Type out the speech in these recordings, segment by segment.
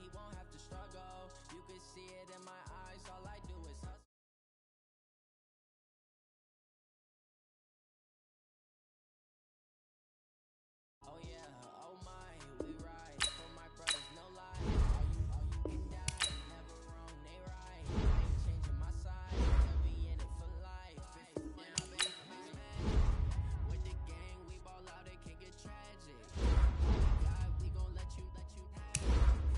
he won't have to struggle. You can see it in my eyes, all I do is hustle. Oh yeah, oh my, we ride for my brothers, no lie. All you can die, never wrong, they right. Ain't changing my side, I'll be in it for life. Yeah, I've been with the gang, we ball out, it can get tragic. God, we gon' let you have it.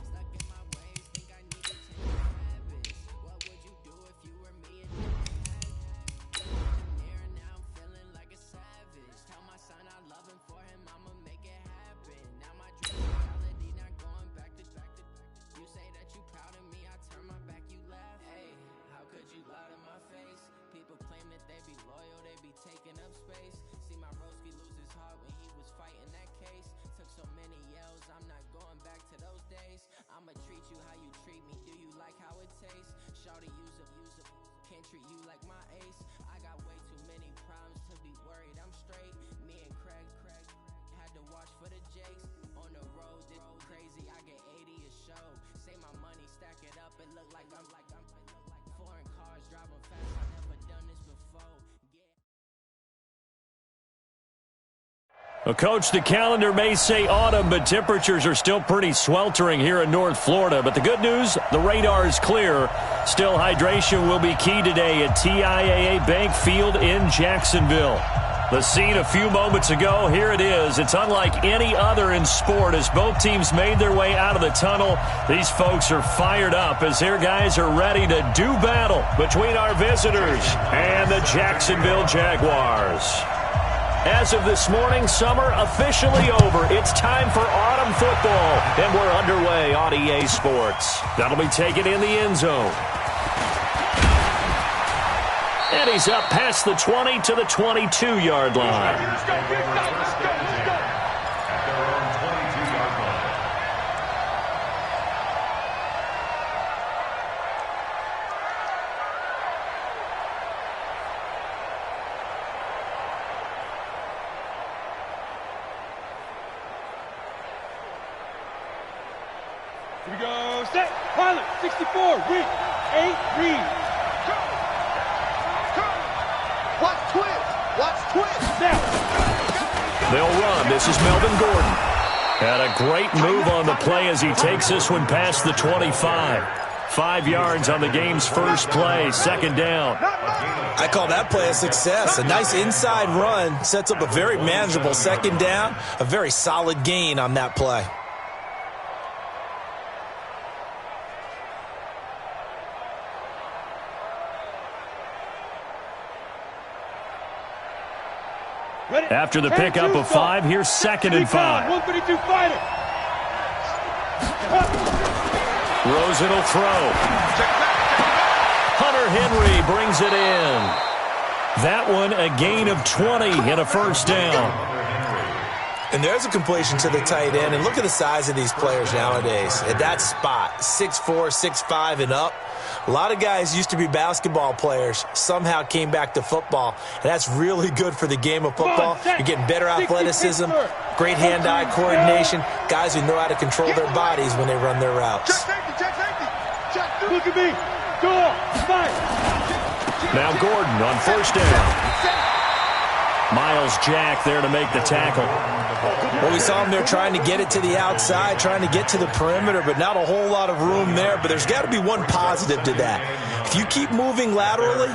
Stuck in my ways, think I need to change my habits. What would you do if you were me and near now I'm feeling like a savage. Tell my son I love him, for him I'ma make it happen. Now my dream reality, not going back to. You say that you proud of me, I turn my back, you laugh. Hey, how could you lie to my face? People claim that they be loyal, they be taking up space. See my broski lose his heart when he was fighting that case. Took so many yells, I'm not going back to those days. I'ma treat you how you treat me, do you like how it tastes? Shawty use up, can't treat you like my ace. I got way too many problems to be worried, I'm straight. Me and Craig had to watch for the Jakes. On the road, this crazy, I get 80 a show. Say my money, stack it up, it look like I'm foreign cars, driving fast, I never done this before. Well, Coach, the calendar may say autumn, but temperatures are still pretty sweltering here in North Florida. But the good news, the radar is clear. Still, hydration will be key today at TIAA Bank Field in Jacksonville. The scene a few moments ago, here it is. It's unlike any other in sport as both teams made their way out of the tunnel. These folks are fired up as their guys are ready to do battle between our visitors and the Jacksonville Jaguars. As of this morning, summer officially over. It's time for autumn football, and we're underway on EA Sports. That'll be taken in the end zone. And he's up past the 20 to the 22-yard line. Here we go, set, pilot, 64, read, 8, read. Watch twist, Now. They'll run. This is Melvin Gordon. And a great move on the play as he takes this one past the 25. 5 yards on the game's first play, second down. I call that play a success. A nice inside run sets up a very manageable second down, a very solid gain on that play. After the pickup of 5, here's 2nd and 5. 132 fighter. Rosen will throw. Hunter Henry brings it in. That one a gain of 20 and a first down. And there's a completion to the tight end. And look at the size of these players nowadays. At that spot, 6'4", 6'5", and up. A lot of guys used to be basketball players, somehow came back to football, and that's really good for the game of football. You're getting better athleticism, great hand-eye coordination, guys who know how to control their bodies when they run their routes. Look at me. Go, fight. Now Gordon on first down. Miles Jack there to make the tackle. Well, we saw him there trying to get it to the outside, trying to get to the perimeter, but not a whole lot of room there. But there's got to be one positive to that. If you keep moving laterally,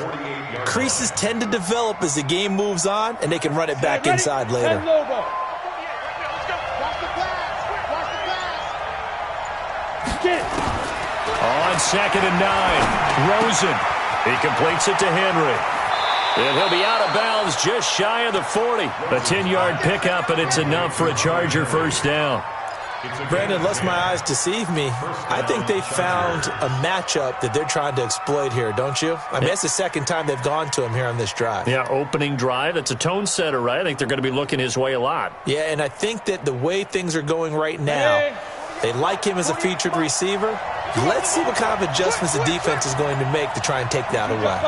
creases tend to develop as the game moves on, and they can run it back inside later. On 2nd and 9, Rosen. He completes it to Henry. And he'll be out of bounds just shy of the 40. A 10-yard pickup, and it's enough for a Charger first down. Brandon, lest my eyes deceive me, I think they found a matchup that they're trying to exploit here, don't you? I mean, that's the second time they've gone to him here on this drive. Yeah, opening drive. It's a tone setter, right? I think they're going to be looking his way a lot. Yeah, and I think that the way things are going right now, they like him as a featured receiver. Let's see what kind of adjustments the defense is going to make to try and take that away.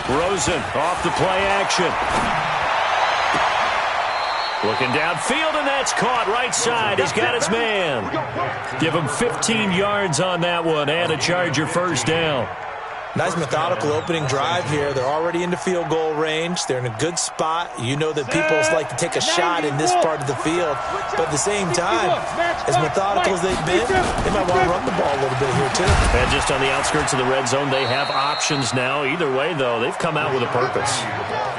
Rosen off the play action. Looking downfield, and that's caught right side. He's got his man. Give him 15 yards on that one and a Charger first down. Nice methodical opening drive here. They're already into field goal range. They're in a good spot. You know that people like to take a shot in this part of the field. But at the same time, as methodical as they've been, they might want to run the ball a little bit here too. And just on the outskirts of the red zone, they have options now. Either way, though, they've come out with a purpose.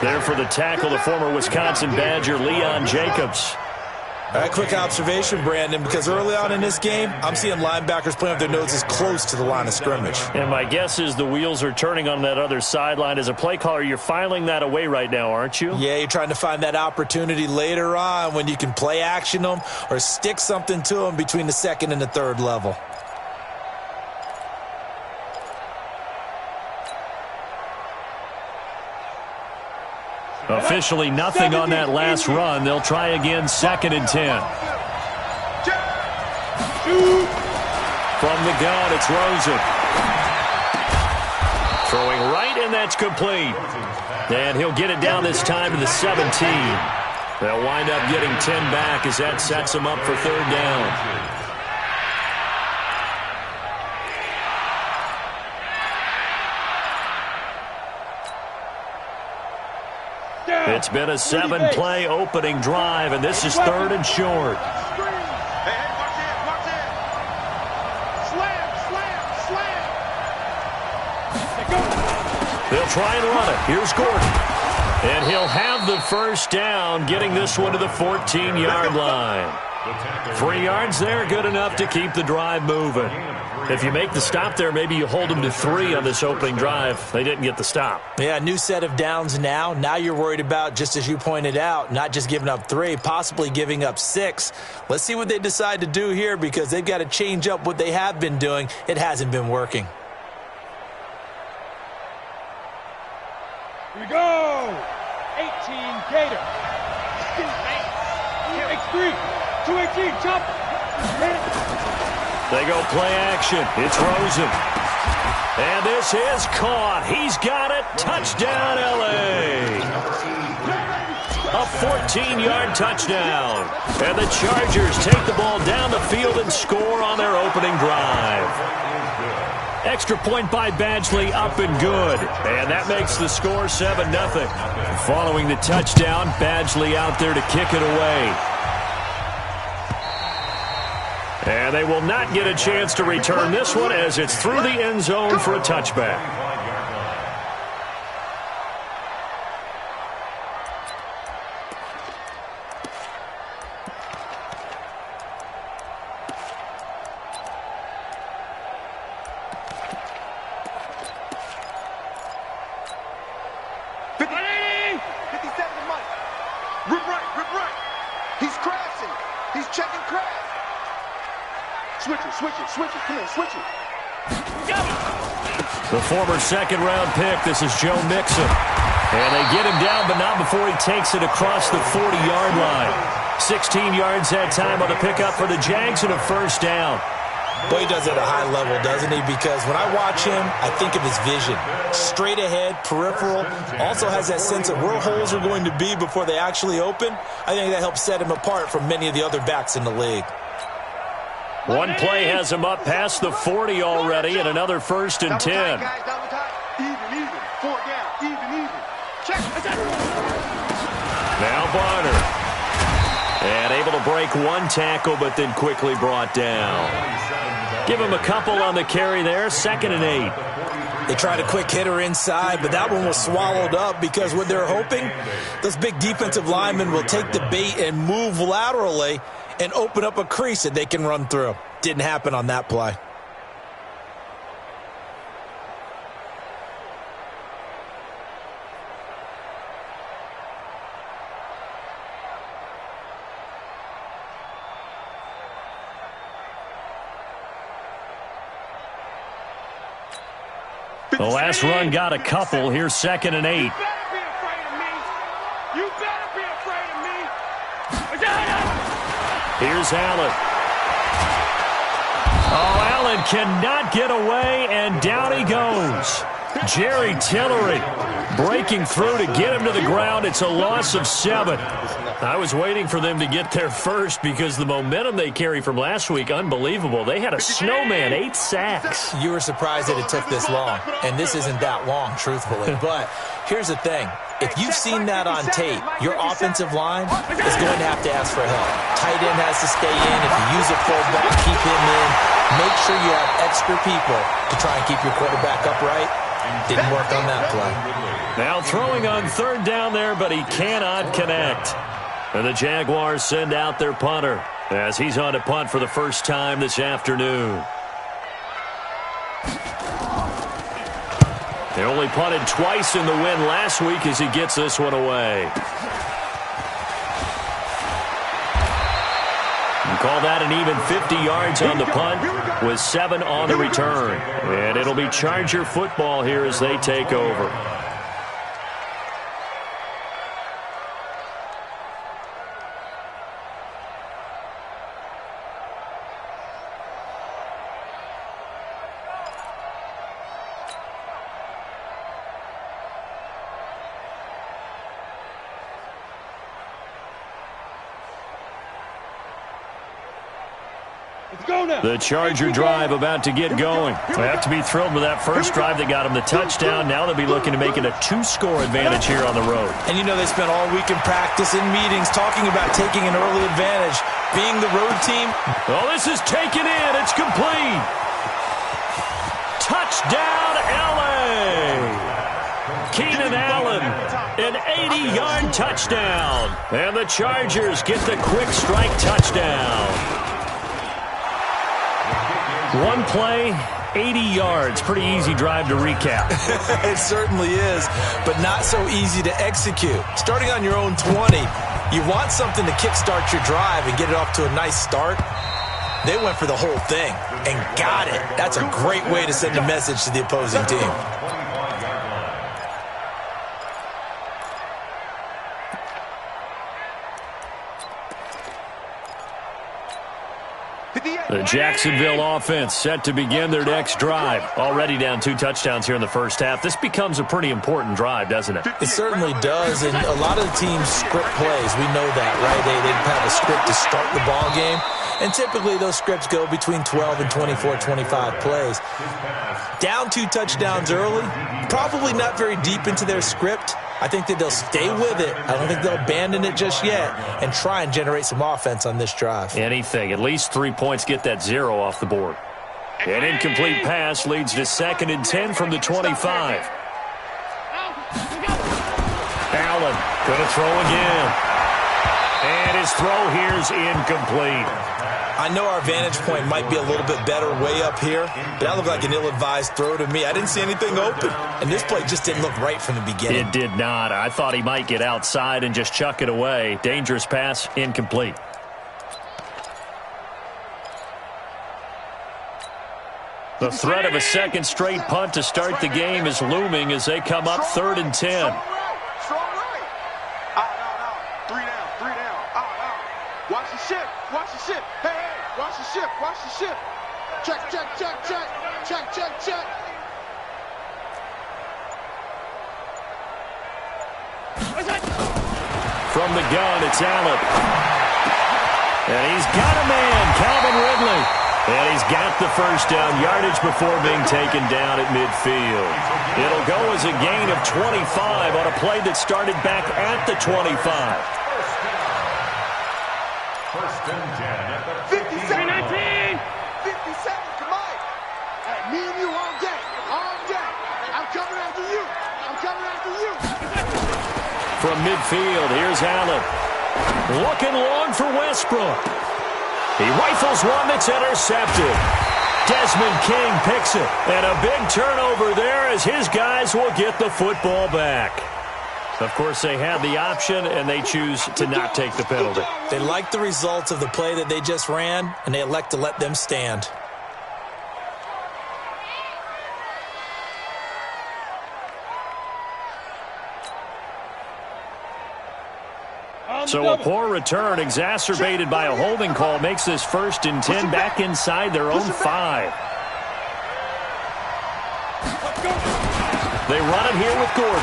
There for the tackle, the former Wisconsin Badger, Leon Jacobs. All right, quick observation, Brandon, because early on in this game, I'm seeing linebackers playing with their noses close to the line of scrimmage. And my guess is the wheels are turning on that other sideline. As a play caller, you're filing that away right now, aren't you? Yeah, you're trying to find that opportunity later on when you can play action them or stick something to them between the second and the third level. Officially nothing on that last run. They'll try again, 2nd and 10. From the gun, it's Rosen. Throwing right, and that's complete. And he'll get it down this time to the 17. They'll wind up getting 10 back as that sets them up for 3rd down. It's been a 7-play opening drive, and this is 3rd and short. Hey, watch it. Slam. They'll try and run it. Here's Gordon. And he'll have the first down, getting this one to the 14-yard line. 3 yards there, good enough to keep the drive moving. If you make the stop there, maybe you hold them to 3 on this opening drive. They didn't get the stop. Yeah, new set of downs now. Now you're worried about, just as you pointed out, not just giving up 3, possibly giving up 6. Let's see what they decide to do here because they've got to change up what they have been doing. It hasn't been working. Here we go. 18 Gator. X3. 218. Jump. They go play action. It's Rosen. And this is caught. He's got it. Touchdown, L.A. A 14-yard touchdown. And the Chargers take the ball down the field and score on their opening drive. Extra point by Badgley, up and good. And that makes the score 7-0. Following the touchdown, Badgley out there to kick it away. And they will not get a chance to return this one as it's through the end zone for a touchback. He's crashing. He's checking crash. Switch it. Come on, switch it. The former second-round pick, this is Joe Mixon. And they get him down, but not before he takes it across the 40-yard line. 16 yards that time on the pickup for the Jags and a first down. Boy, he does it at a high level, doesn't he? Because when I watch him, I think of his vision. Straight ahead, peripheral. Also has that sense of where holes are going to be before they actually open. I think that helps set him apart from many of the other backs in the league. One play has him up past the 40 already, and another 1st and 10. Even. 4 down. Even. Check. Now Bonner. And able to break one tackle, but then quickly brought down. Give him a couple on the carry there, 2nd and 8. They tried a quick hitter inside, but that one was swallowed up because what they're hoping, those big defensive linemen will take the bait and move laterally and open up a crease that they can run through. Didn't happen on that play. The last run got a couple. Here's 2nd and 8. You better be afraid of me. You better be afraid of me. Here's Allen. Oh, Allen cannot get away, and down he goes. Jerry Tillery breaking through to get him to the ground. It's a loss of 7. I was waiting for them to get there first because the momentum they carry from last week, unbelievable. They had a snowman, 8 sacks. You were surprised that it took this long, and this isn't that long, truthfully. But here's the thing. If you've seen that on tape, your offensive line is going to have to ask for help. Tight end has to stay in. If you use a fullback, keep him in. Make sure you have extra people to try and keep your quarterback upright. Didn't work on that play. Now throwing on 3rd down there, but he cannot connect. And the Jaguars send out their punter as he's on to punt for the first time this afternoon. They only punted twice in the win last week as he gets this one away. You call that an even 50 yards on the punt with 7 on the return. And it'll be Charger football here as they take over. The Charger drive about to get going. They have to be thrilled with that first drive that got them the touchdown. Now they'll be looking to make it a 2-score advantage here on the road. And you know they spent all week in practice and meetings talking about taking an early advantage. Being the road team. Oh, this is taken in. It's complete. Touchdown, L.A. Keenan Allen, an 80-yard touchdown. And the Chargers get the quick strike touchdown. One play, 80 yards. Pretty easy drive to recap. It certainly is, but not so easy to execute. Starting on your own 20, you want something to kickstart your drive and get it off to a nice start. They went for the whole thing and got it. That's a great way to send a message to the opposing team. The Jacksonville offense set to begin their next drive. Already down 2 touchdowns here in the first half. This becomes a pretty important drive, doesn't it? It certainly does, and a lot of the teams script plays. We know that, right? They have a script to start the ball game, and typically those scripts go between 12 and 24, 25 plays. Down 2 touchdowns early, probably not very deep into their script. I think that they'll stay with it. I don't think they'll abandon it just yet and try and generate some offense on this drive. Anything. At least 3 points get that 0 off the board. An incomplete pass leads to 2nd and 10 from the 25. Allen going to throw again. And his throw here is incomplete. I know our vantage point might be a little bit better way up here, but that looked like an ill-advised throw to me. I didn't see anything open, and this play just didn't look right from the beginning. It did not. I thought he might get outside and just chuck it away. Dangerous pass, incomplete. The threat of a second straight punt to start the game is looming as they come up 3rd and 10. Strong right. Out. 3 down. Out. Watch the ship. Hey, watch the ship. Check. From the gun, it's Allen. And he's got a man, Calvin Ridley. And he's got the first down yardage before being taken down at midfield. It'll go as a gain of 25 on a play that started back at the 25. First and 10 at the 57. 19. 57, come on. Hey, me and you all day. I'm coming after you. From midfield, here's Allen. Looking long for Westbrook. He rifles one that's intercepted. Desmond King picks it. And a big turnover there as his guys will get the football back. Of course, they had the option, and they choose to not take the penalty. They like the results of the play that they just ran, and they elect to let them stand. So a poor return exacerbated by a holding call makes this 1st and 10 back inside their own 5. They run it here with Gordon.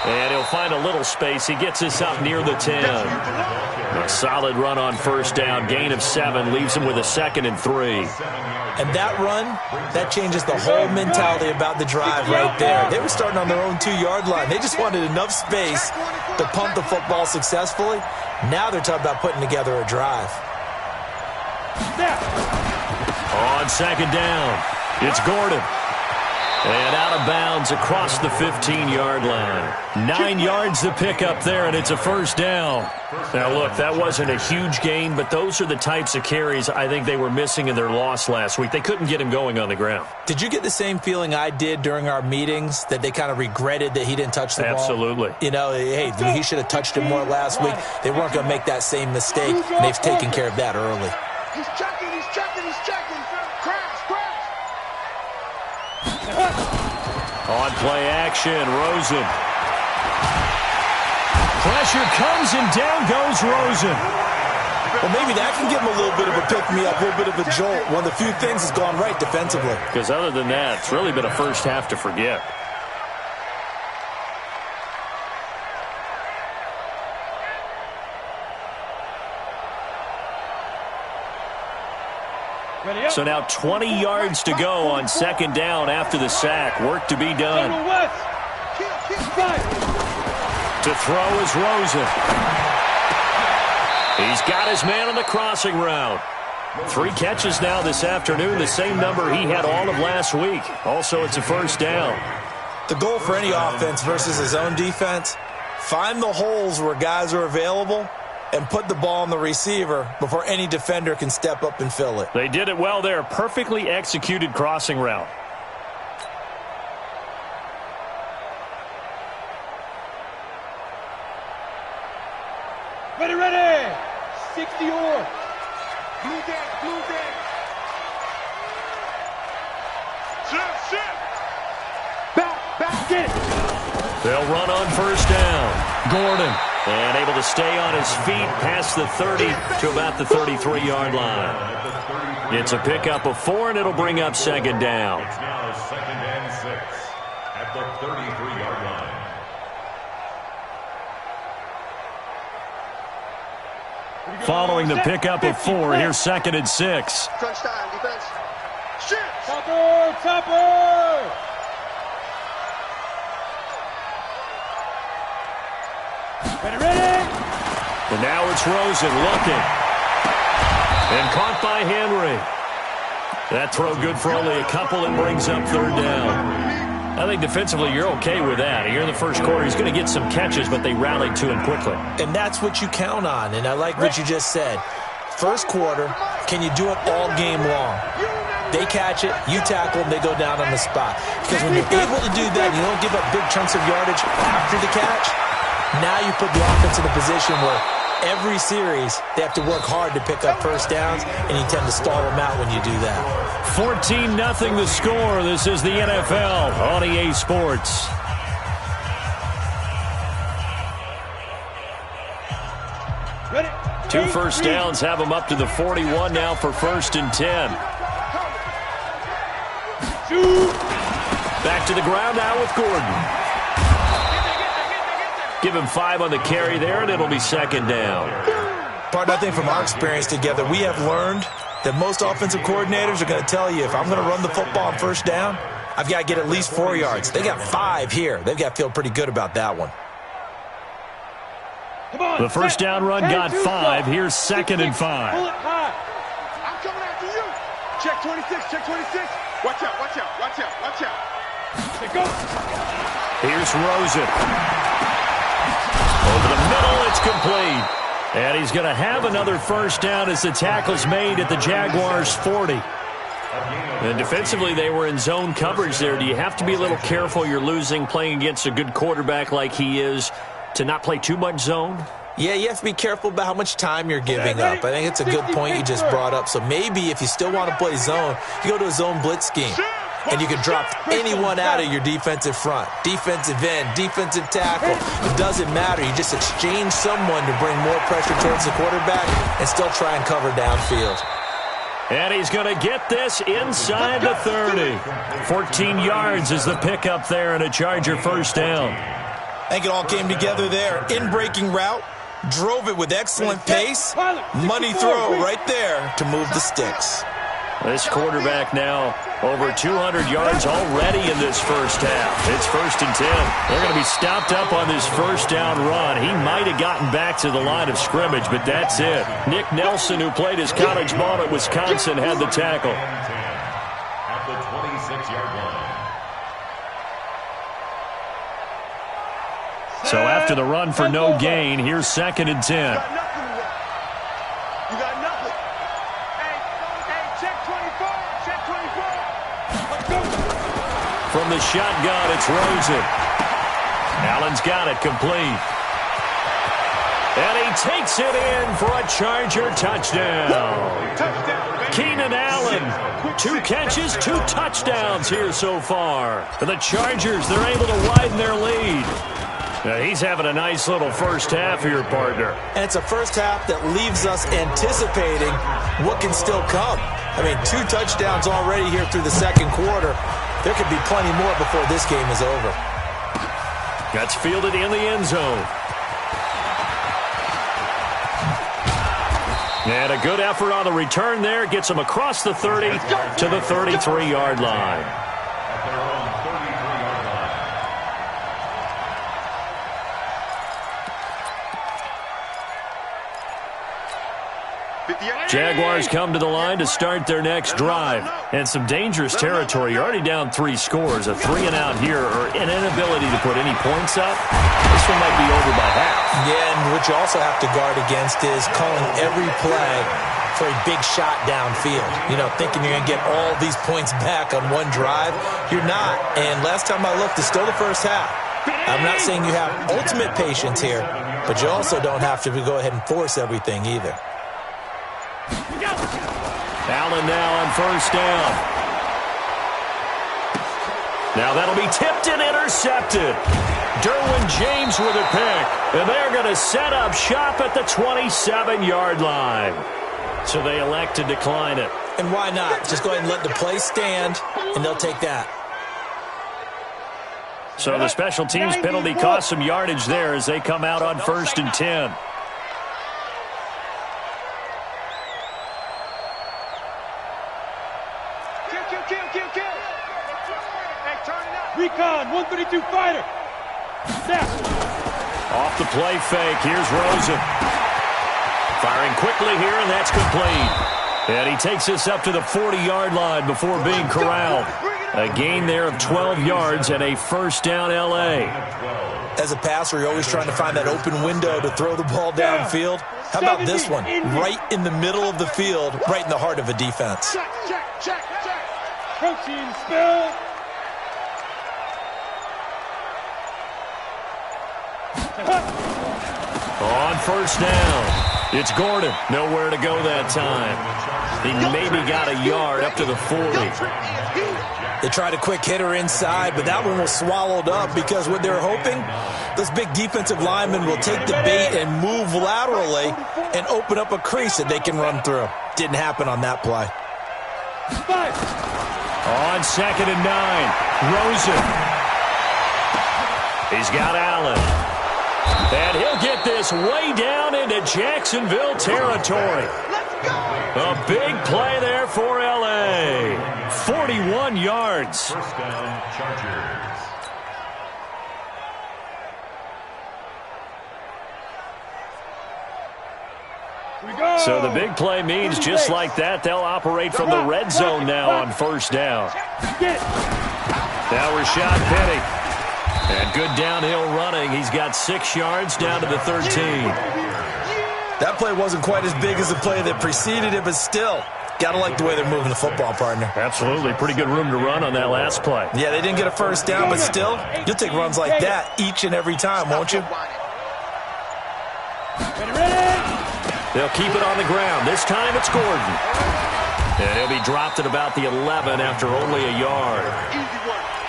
And he'll find a little space. He gets this up near the 10. A solid run on first down. Gain of 7 leaves him with a 2nd and 3. And that run, that changes the whole mentality about the drive right there. They were starting on their own 2-yard line. They just wanted enough space to pump the football successfully. Now they're talking about putting together a drive. On second down, it's Gordon. And out of bounds across the 15-yard line. 9 yards to pick up there, and it's a first down. Now, look, that wasn't a huge gain, but those are the types of carries I think they were missing in their loss last week. They couldn't get him going on the ground. Did you get the same feeling I did during our meetings, that they kind of regretted that he didn't touch the ball? Absolutely. You know, hey, he should have touched it more last week. They weren't going to make that same mistake, and they've taken care of that early. He's checking, he's checking, he's checking. Crash, crash. On play action, Rosen. Pressure comes and down goes Rosen. Well, maybe that can give him a little bit of a pick-me-up, a little bit of a jolt. One of the few things has gone right defensively. Because other than that, it's really been a first half to forget. So now 20 yards to go on second down after the sack. Work to be done. To throw is Rosen. He's got his man on the crossing route. 3 catches now this afternoon, the same number he had all of last week. Also, it's a first down. The goal for any offense versus his own defense, find the holes where guys are available and put the ball on the receiver before any defender can step up and fill it. They did it well there. Perfectly executed crossing route. Ready, ready. 60 or. Blue deck, blue deck. Sit. Back, Get it. They'll run on first down. Gordon. And able to stay on his feet past the 30 to about the 33-yard line. It's a pickup of 4, and it'll bring up second down. It's now 2nd and 6 at the 33-yard line. Following the pickup of 4, here's 2nd and 6. crunch time, defense. Shit. Topper. Ready. And now it's Rosen looking. And caught by Henry. That throw good for only a couple and brings up third down. I think defensively you're okay with that. Here in the first quarter, he's going to get some catches, but they rallied to him quickly. And that's what you count on, and I like what you just said. First quarter, can you do it all game long? They catch it, you tackle them, they go down on the spot. Because when you're able to do that, you don't give up big chunks of yardage after the catch, now you put the offense in a position where every series they have to work hard to pick up first downs, and you tend to stall them out when you do that. 14-0 the score. This is the NFL on EA Sports. Ready. 2 first downs have them up to the 41 now for 1st and 10. Back to the ground now with Gordon. Give him 5 on the carry there, and it'll be second down. Part, I think, from our experience together, we have learned that most offensive coordinators are going to tell you, if I'm going to run the football on first down, I've got to get at least 4 yards. They got 5 here. They've got to feel pretty good about that one. The first down run got 5. Here's 2nd and 5. Pull it high. I'm coming after you. Check 26, check 26. Watch out, watch out, watch out, watch out. Go. Here's Rosen. Over the middle, it's complete. And he's going to have another first down as the tackle's made at the Jaguars' 40. And defensively, they were in zone coverage there. Do you have to be a little careful? You're losing, playing against a good quarterback like he is, to not play too much zone? Yeah, you have to be careful about how much time you're giving up. I think it's a good point you just brought up. So maybe if you still want to play zone, you go to a zone blitz scheme. And you can drop anyone out of your defensive front. Defensive end, defensive tackle. It doesn't matter. You just exchange someone to bring more pressure towards the quarterback and still try and cover downfield. And he's going to get this inside the 30. 14 yards is the pickup there and a Charger first down. I think it all came together there. In-breaking route, drove it with excellent pace. Money throw right there to move the sticks. This quarterback now over 200 yards already in this first half. It's 1st and 10. They're going to be stopped up on this first down run. He might have gotten back to the line of scrimmage, but that's it. Nick Nelson, who played his college ball at Wisconsin, had the tackle. At the 26-yard line. So after the run for no gain, here's 2nd and 10. You got nothing. Hey, check 24. Check 24. Let's go. From the shotgun, it's Rosen. Allen's got it complete. And he takes it in for a Charger touchdown. Touchdown. Keenan Allen, 2 catches, 2 touchdowns here so far. For the Chargers, they're able to widen their lead. Now, he's having a nice little first half here, partner. And it's a first half that leaves us anticipating what can still come. I mean, 2 touchdowns already here through the second quarter. There could be plenty more before this game is over. Gets fielded in the end zone. And a good effort on the return there. Gets him across the 30 to the 33-yard line. At their own 33-yard line. Jaguars come to the line to start their next drive. And some dangerous territory. You're already down 3 scores. A 3-and-out here or an inability to put any points up. This one might be over by half. Yeah, and what you also have to guard against is calling every play for a big shot downfield. You know, thinking you're going to get all these points back on one drive. You're not. And last time I looked, it's still the first half. I'm not saying you have ultimate patience here, but you also don't have to go ahead and force everything either. Allen now on first down. Now that'll be tipped and intercepted. Derwin James with a pick. And they're going to set up shop at the 27-yard line. So they elect to decline it. And why not? Just go ahead and let the play stand, and they'll take that. So the special teams penalty cost some yardage there as they come out on 1st and 10. Kill. Hey, turn it up. Recon, 132 fighter. Snap. Off the play fake, here's Rosen. Firing quickly here, and that's complete. And he takes this up to the 40-yard line before being corralled. A gain there of 12 yards and a first down L.A. As a passer, you're always trying to find that open window to throw the ball downfield. How about this one? Right in the middle of the field, right in the heart of a defense. Check. Protein spill. On first down, it's Gordon. Nowhere to go that time. He maybe got a yard up to the 40. They tried a quick hitter inside, but that one was swallowed up because what they're hoping, those big defensive linemen will take the bait and move laterally and open up a crease that they can run through. Didn't happen on that play. On 2nd and 9, Rosen. He's got Allen. And he'll get this way down into Jacksonville territory. A big play there for L.A. 41 yards. First down, Chargers. So the big play means just like that, they'll operate from the red zone now on first down. Now Rashad Penny. And good downhill running. He's got 6 yards down to the 13. That play wasn't quite as big as the play that preceded it, but still, gotta like the way they're moving the football, partner. Absolutely. Pretty good room to run on that last play. Yeah, they didn't get a first down, but still, you'll take runs like that each and every time, won't you? They'll keep it on the ground. This time it's Gordon. And he'll be dropped at about the 11 after only a yard.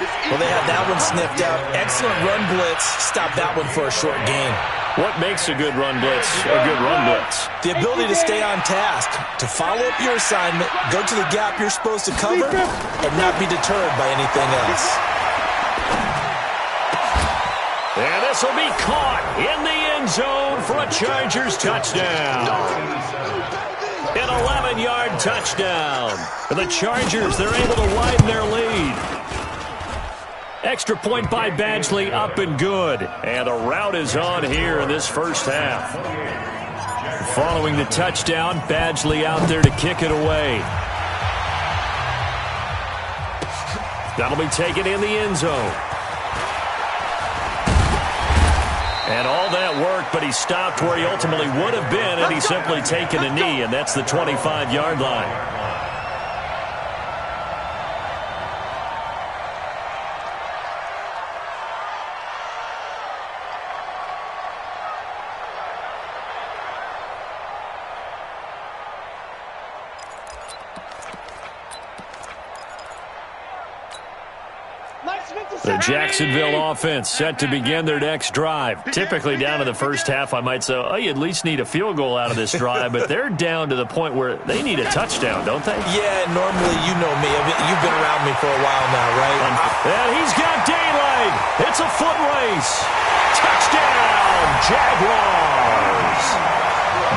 Well, they had that one sniffed out. Excellent run blitz. Stop that one for a short gain. What makes a good run blitz a good run blitz? The ability to stay on task, to follow up your assignment, go to the gap you're supposed to cover, and not be deterred by anything else. And this will be caught in the end zone for a Chargers touchdown. An 11-yard touchdown. For the Chargers, they're able to widen their lead. Extra point by Badgley, up and good. And a rout is on here in this first half. Following the touchdown, Badgley out there to kick it away. That'll be taken in the end zone. And all that work, but he stopped where he ultimately would have been had he simply taken a knee, and that's the 25-yard line. The Jacksonville offense set to begin their next drive. Typically down to the first half, I might say, oh, you at least need a field goal out of this drive, but they're down to the point where they need a touchdown, don't they? Yeah, normally, you know me. You've been around me for a while now, right? And he's got daylight. It's a foot race. Touchdown, Jaguars.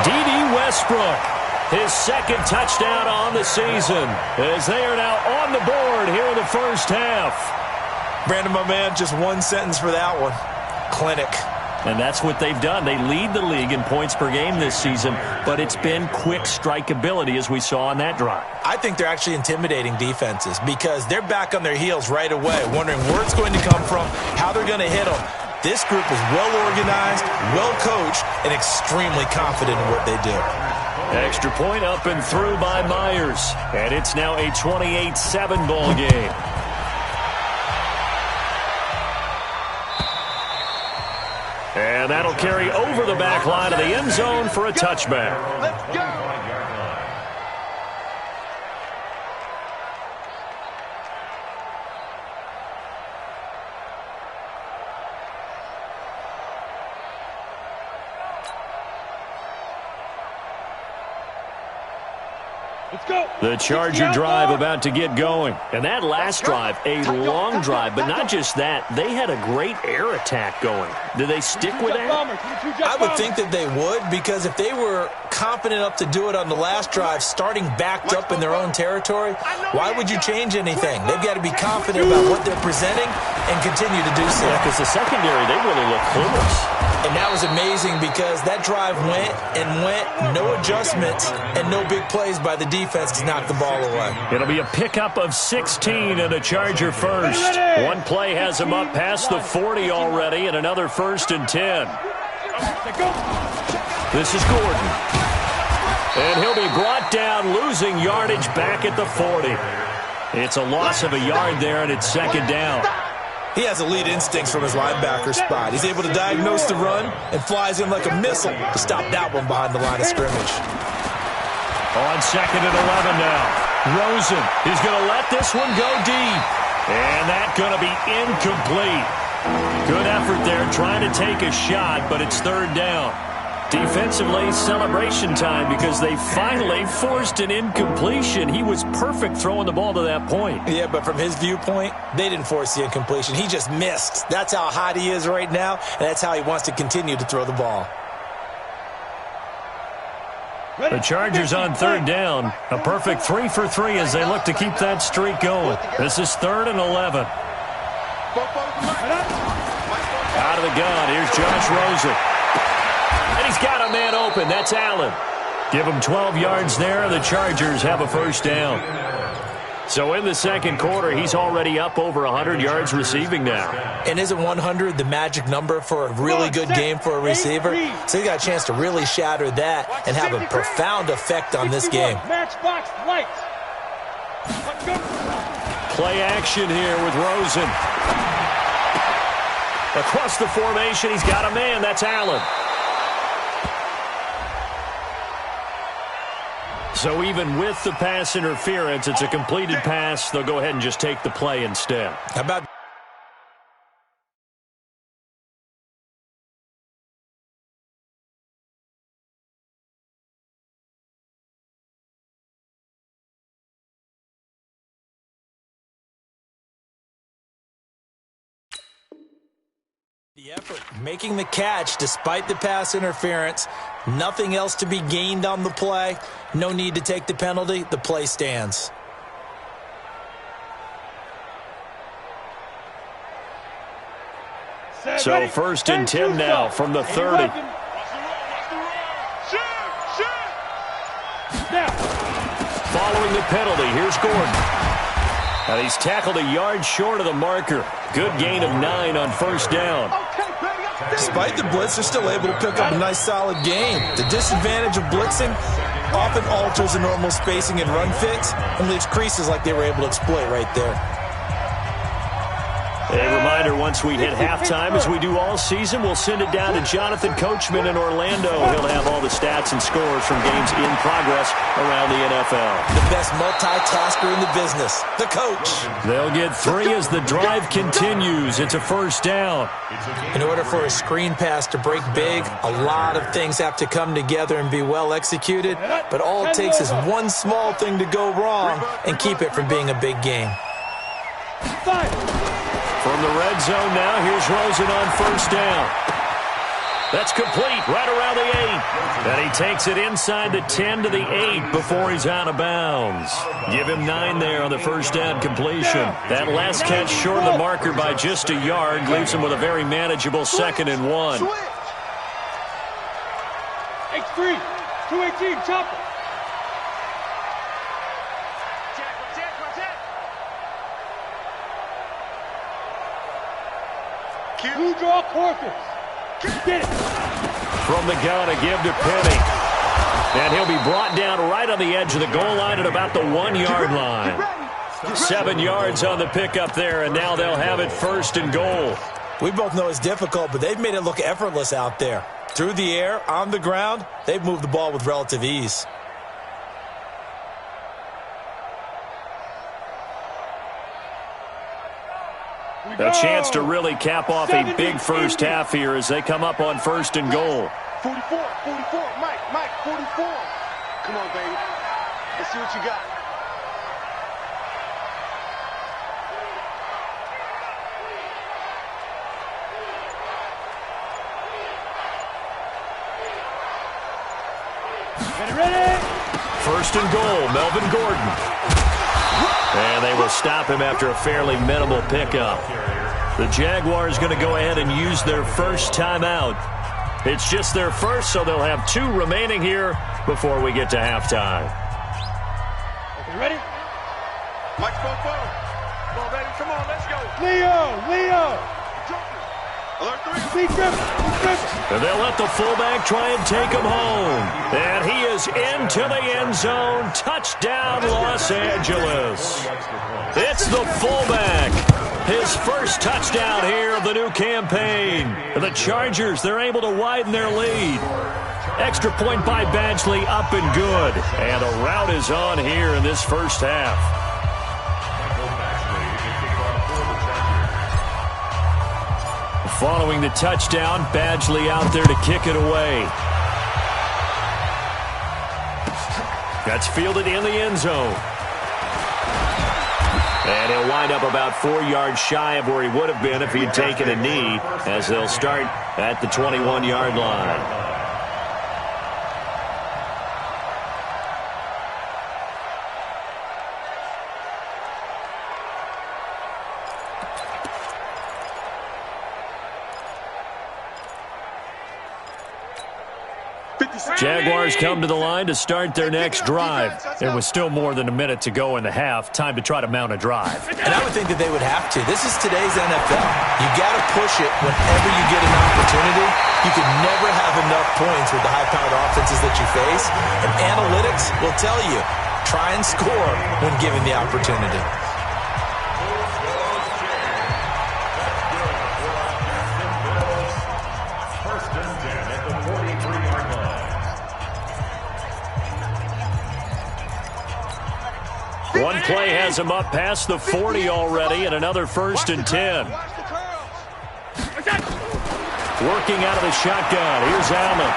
D.D. Westbrook, his second touchdown on the season, as they are now on the board here in the first half. Brandon, my man, just one sentence for that one. Clinic. And that's what they've done. They lead the league in points per game this season, but it's been quick strikeability as we saw on that drive. I think they're actually intimidating defenses because they're back on their heels right away, wondering where it's going to come from, how they're going to hit them. This group is well organized, well coached, and extremely confident in what they do. Extra point up and through by Myers, and it's now a 28-7 ball game. And that'll carry over the back line of the end zone for a touchback. Let's go. Let's go. The Charger drive about to get going. And that last drive, a long drive, but not just that. They had a great air attack going. Did they stick with that? I would think that they would, because if they were confident enough to do it on the last drive, starting backed up in their own territory, why would you change anything? They've got to be confident about what they're presenting and continue to do so. Yeah, because the secondary, they really look clueless. And that was amazing because that drive went and went, no adjustments, and no big plays by the defense to knock the ball away. It'll be a pickup of 16 and a Charger first. One play has him up past the 40 already, and another 1st and 10. This is Gordon. And he'll be brought down, losing yardage back at the 40. It's a loss of a yard there, and it's 2nd down. He has elite instincts from his linebacker spot. He's able to diagnose the run and flies in like a missile to stop that one behind the line of scrimmage. On 2nd and 11 now. Rosen is going to let this one go deep. And that's going to be incomplete. Good effort there trying to take a shot, but it's 3rd down. Defensively, celebration time because they finally forced an incompletion. He was perfect throwing the ball to that point. Yeah, but from his viewpoint, they didn't force the incompletion. He just missed. That's how hot he is right now, and that's how he wants to continue to throw the ball. The Chargers on 3rd down. A perfect 3 for 3 as they look to keep that streak going. This is 3rd and 11. Out of the gun, here's Josh Rosen. And he's got a man open. That's Allen. Give him 12 yards there. The Chargers have a 1st down. So in the 2nd quarter, he's already up over 100 yards receiving now. And isn't 100 the magic number for a really good game for a receiver? So he got a chance to really shatter that and have a profound effect on this game. Matchbox lights. Play action here with Rosen. Across the formation, he's got a man. That's Allen. So even with the pass interference, it's a completed pass. They'll go ahead and just take the play instead. How about The effort, making the catch despite the pass interference. Nothing else to be gained on the play. No need to take the penalty. The play stands. So first and 10 now from the 30. Following the penalty, here's Gordon. And he's tackled a yard short of the marker. Good gain of 9 on first down. Despite the blitz, they're still able to pick up a nice solid gain. The disadvantage of blitzing often alters the normal spacing and run fits and leaves creases like they were able to exploit right there. A reminder, once we hit halftime, as we do all season, we'll send it down to Jonathan Coachman in Orlando. He'll have all the stats and scores from games in progress around the NFL. The best multitasker in the business, the coach. They'll get 3 as the drive continues. It's a first down. In order for a screen pass to break big, a lot of things have to come together and be well executed, but all it takes is one small thing to go wrong and keep it from being a big game. From the red zone now, here's Rosen on first down. That's complete, right around the 8. And he takes it inside the 10 to the 8 before he's out of bounds. Give him 9 there on the first down completion. that last catch short of the marker by just a yard leaves him with a very manageable 2nd and 1. X3, 218, chopper. Blue draw Corpus. Get it. From the gun, a give to Penny. And he'll be brought down right on the edge of the goal line at about the 1-yard line. 7 yards on the pickup there, and now they'll have it first and goal. We both know it's difficult, but they've made it look effortless out there. Through the air, on the ground, they've moved the ball with relative ease. A chance to really cap off a big first half here as they come up on first and goal. 44, Mike, 44. Come on, baby. Let's see what you got. Ready? First and goal, Melvin Gordon. And they will stop him after a fairly minimal pickup. The Jaguars going to go ahead and use their first timeout. It's just their first, so they'll have 2 remaining here before we get to halftime. Okay, ready? Mike, come on, baby. Come on, let's go. Leo. Alert 3. And they'll let the fullback try and take him home. And he is into the end zone. Touchdown, Los Angeles. It's the fullback. His first touchdown here of the new campaign. The Chargers, they're able to widen their lead. Extra point by Badgley, up and good. And a rout is on here in this first half. Following the touchdown, Badgley out there to kick it away. That's fielded in the end zone. And he'll wind up about 4 yards shy of where he would have been if he had taken a knee, as they'll start at the 21-yard line. Jaguars come to the line to start their next drive. It was still more than a minute to go in the half. Time to try to mount a drive. And I would think that they would have to. This is today's NFL. You got to push it whenever you get an opportunity. You can never have enough points with the high-powered offenses that you face. And analytics will tell you, try and score when given the opportunity. One play has him up past the 40 already, and another first and 10. Working out of the shotgun. Here's Allen.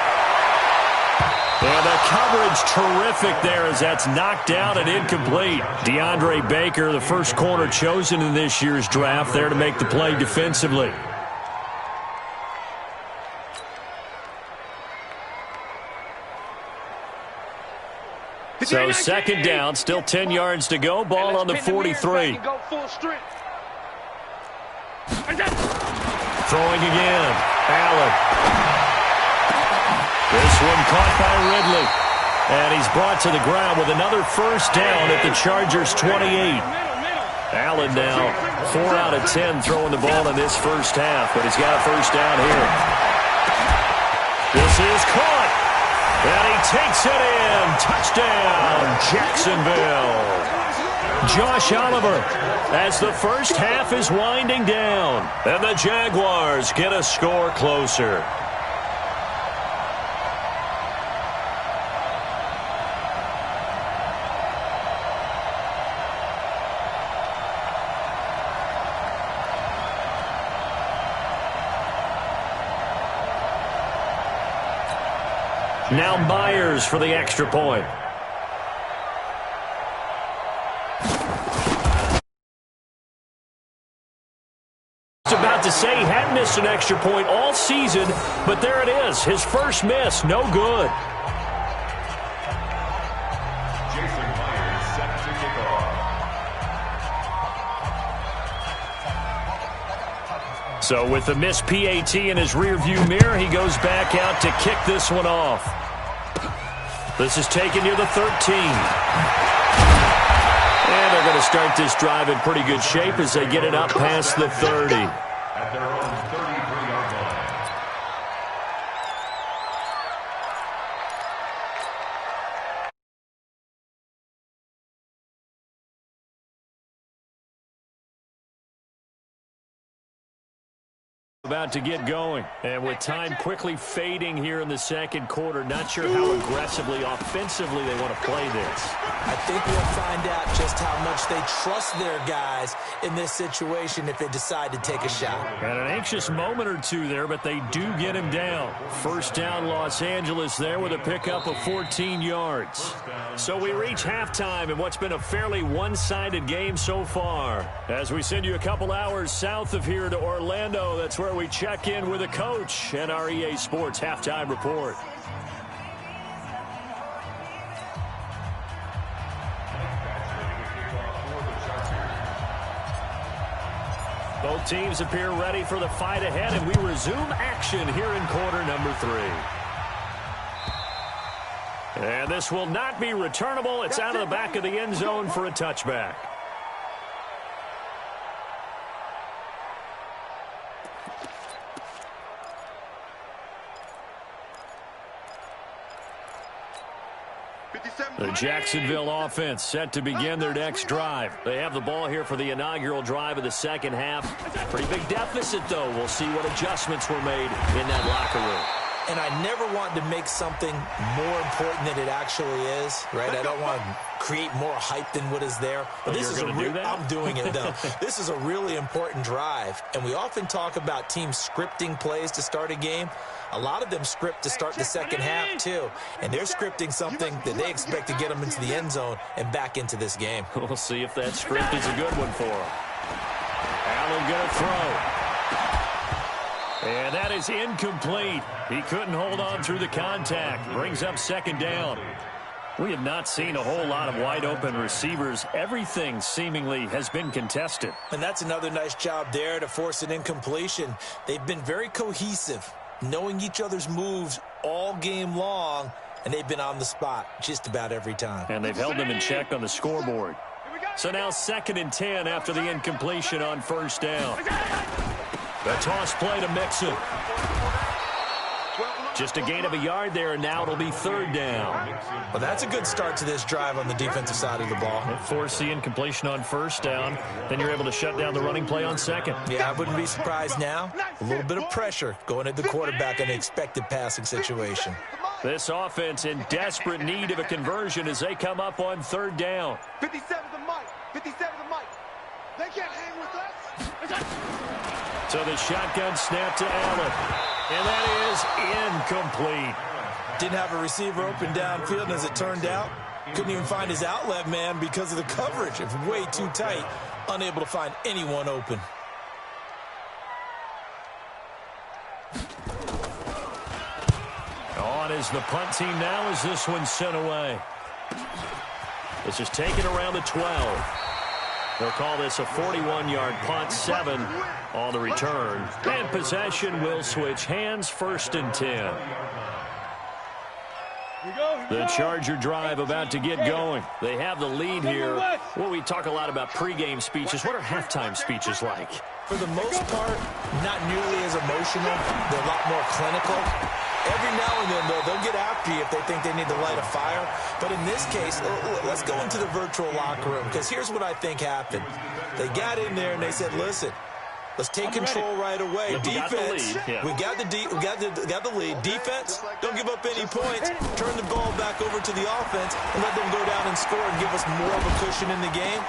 And the coverage terrific there as that's knocked down and incomplete. DeAndre Baker, the first corner chosen in this year's draft, there to make the play defensively. So second down, still 10 yards to go. Ball on the 43. Throwing again. Allen. This one caught by Ridley. And he's brought to the ground with another first down at the Chargers' 28. Allen now 4 out of 10 throwing the ball in this first half, but he's got a first down here. This is caught. And he takes it in. Touchdown, Jacksonville. Josh Oliver as the first half is winding down. And the Jaguars get a score closer. Now Myers for the extra point. About to say he hadn't missed an extra point all season, but there it is. His first miss, no good. Jason Myers set to kick off. So with the missed PAT in his rearview mirror, he goes back out to kick this one off. This is taken near the 13. And they're going to start this drive in pretty good shape as they get it up past the 30. At their own 33-yard line. About to get going, and with time quickly fading here in the second quarter, not sure how aggressively, offensively they want to play this. I think we'll find out just how much they trust their guys in this situation if they decide to take a shot. Got an anxious moment or two there, but they do get him down. First down, Los Angeles there with a pickup of 14 yards. So we reach halftime in what's been a fairly one-sided game so far. As we send you a couple hours south of here to Orlando, that's where we check in with a coach and our EA Sports halftime report. Both teams appear ready for the fight ahead, and we resume action here in quarter number 3. And this will not be returnable. It's out of the back of the end zone for a touchback. The Jacksonville offense set to begin their next drive. They have the ball here for the inaugural drive of the second half. Pretty big deficit, though. We'll see what adjustments were made in that locker room. And I never want to make something more important than it actually is, right? I don't want to create more hype than what is there. But this is I'm doing it, though. This is a really important drive. And we often talk about teams scripting plays to start a game. A lot of them script to start the second half, too. And they're scripting something that they expect to get them into the end zone and back into this game. We'll see if that script is a good one for them. Allen going to throw. And that is incomplete. He couldn't hold on through the contact. Brings up second down. We have not seen a whole lot of wide-open receivers. Everything seemingly has been contested. And that's another nice job there to force an incompletion. They've been very cohesive, knowing each other's moves all game long, and they've been on the spot just about every time. And they've held them in check on the scoreboard. So now 2nd and 10 after the incompletion on first down. The toss play to Mixon. Just a gain of a yard there, and now it'll be 3rd down. Well, that's a good start to this drive on the defensive side of the ball. Force the incompletion on first down. Then you're able to shut down the running play on second. Yeah, I wouldn't be surprised now. A little bit of pressure going at the quarterback in an expected passing situation. This offense in desperate need of a conversion as they come up on 3rd down. 57 to Mike. 57 to Mike. They can't hang with us. So the shotgun snap to Allen. And that is incomplete. Didn't have a receiver open downfield, and as it turned out, couldn't even find his outlet man because of the coverage. It's way too tight, unable to find anyone open. On is the punt team now as this one's sent away. This is taken around the 12. They'll call this a 41-yard punt, 7 on the return. And possession will switch hands, 1st and 10. The Charger drive about to get going. They have the lead here. Well, we talk a lot about pregame speeches. What are halftime speeches like? For the most part, not nearly as emotional. They're a lot more clinical. Every now and then, though, they'll get after you if they think they need to light a fire. But in this case, let's go into the virtual locker room, because here's what I think happened. They got in there and they said, listen, let's take control right away. Defense, we got the lead. Defense, don't give up any points. Turn the ball back over to the offense and let them go down and score and give us more of a cushion in the game.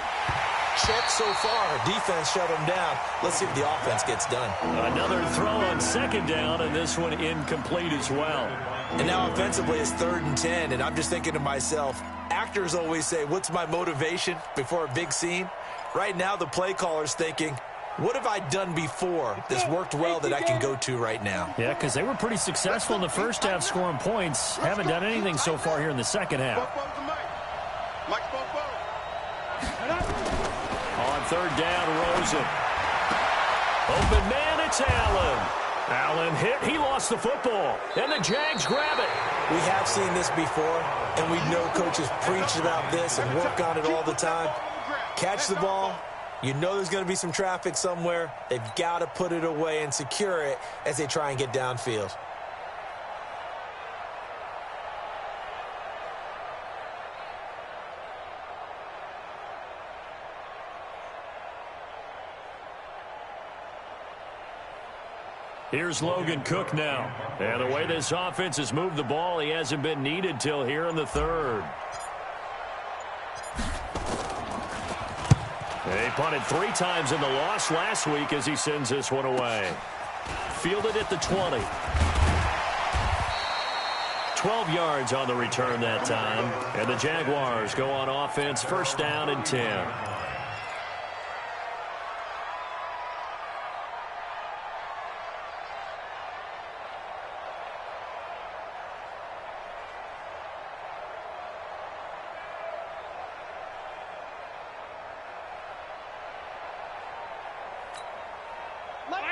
Check so far. Defense shut them down. Let's see if the offense gets done. Another throw on 2nd down, and this one incomplete as well. And now offensively it's 3rd and 10, and I'm just thinking to myself, actors always say, what's my motivation before a big scene? Right now the play caller's thinking, what have I done before that's worked well that I can go to right now? Yeah, because they were pretty successful in the first half scoring points. Haven't done anything so far here in the second half. On 3rd down, Rosen. Open man, it's Allen. Allen hit. He lost the football. And the Jags grab it. We have seen this before, and we know coaches preach about this and work on it all the time. Catch the ball. You know there's going to be some traffic somewhere. They've got to put it away and secure it as they try and get downfield. Here's Logan Cook now. And the way this offense has moved the ball, he hasn't been needed till here in the 3rd. They punted 3 times in the loss last week as he sends this one away. Fielded at the 20. 12 yards on the return that time. And the Jaguars go on offense, 1st down and 10.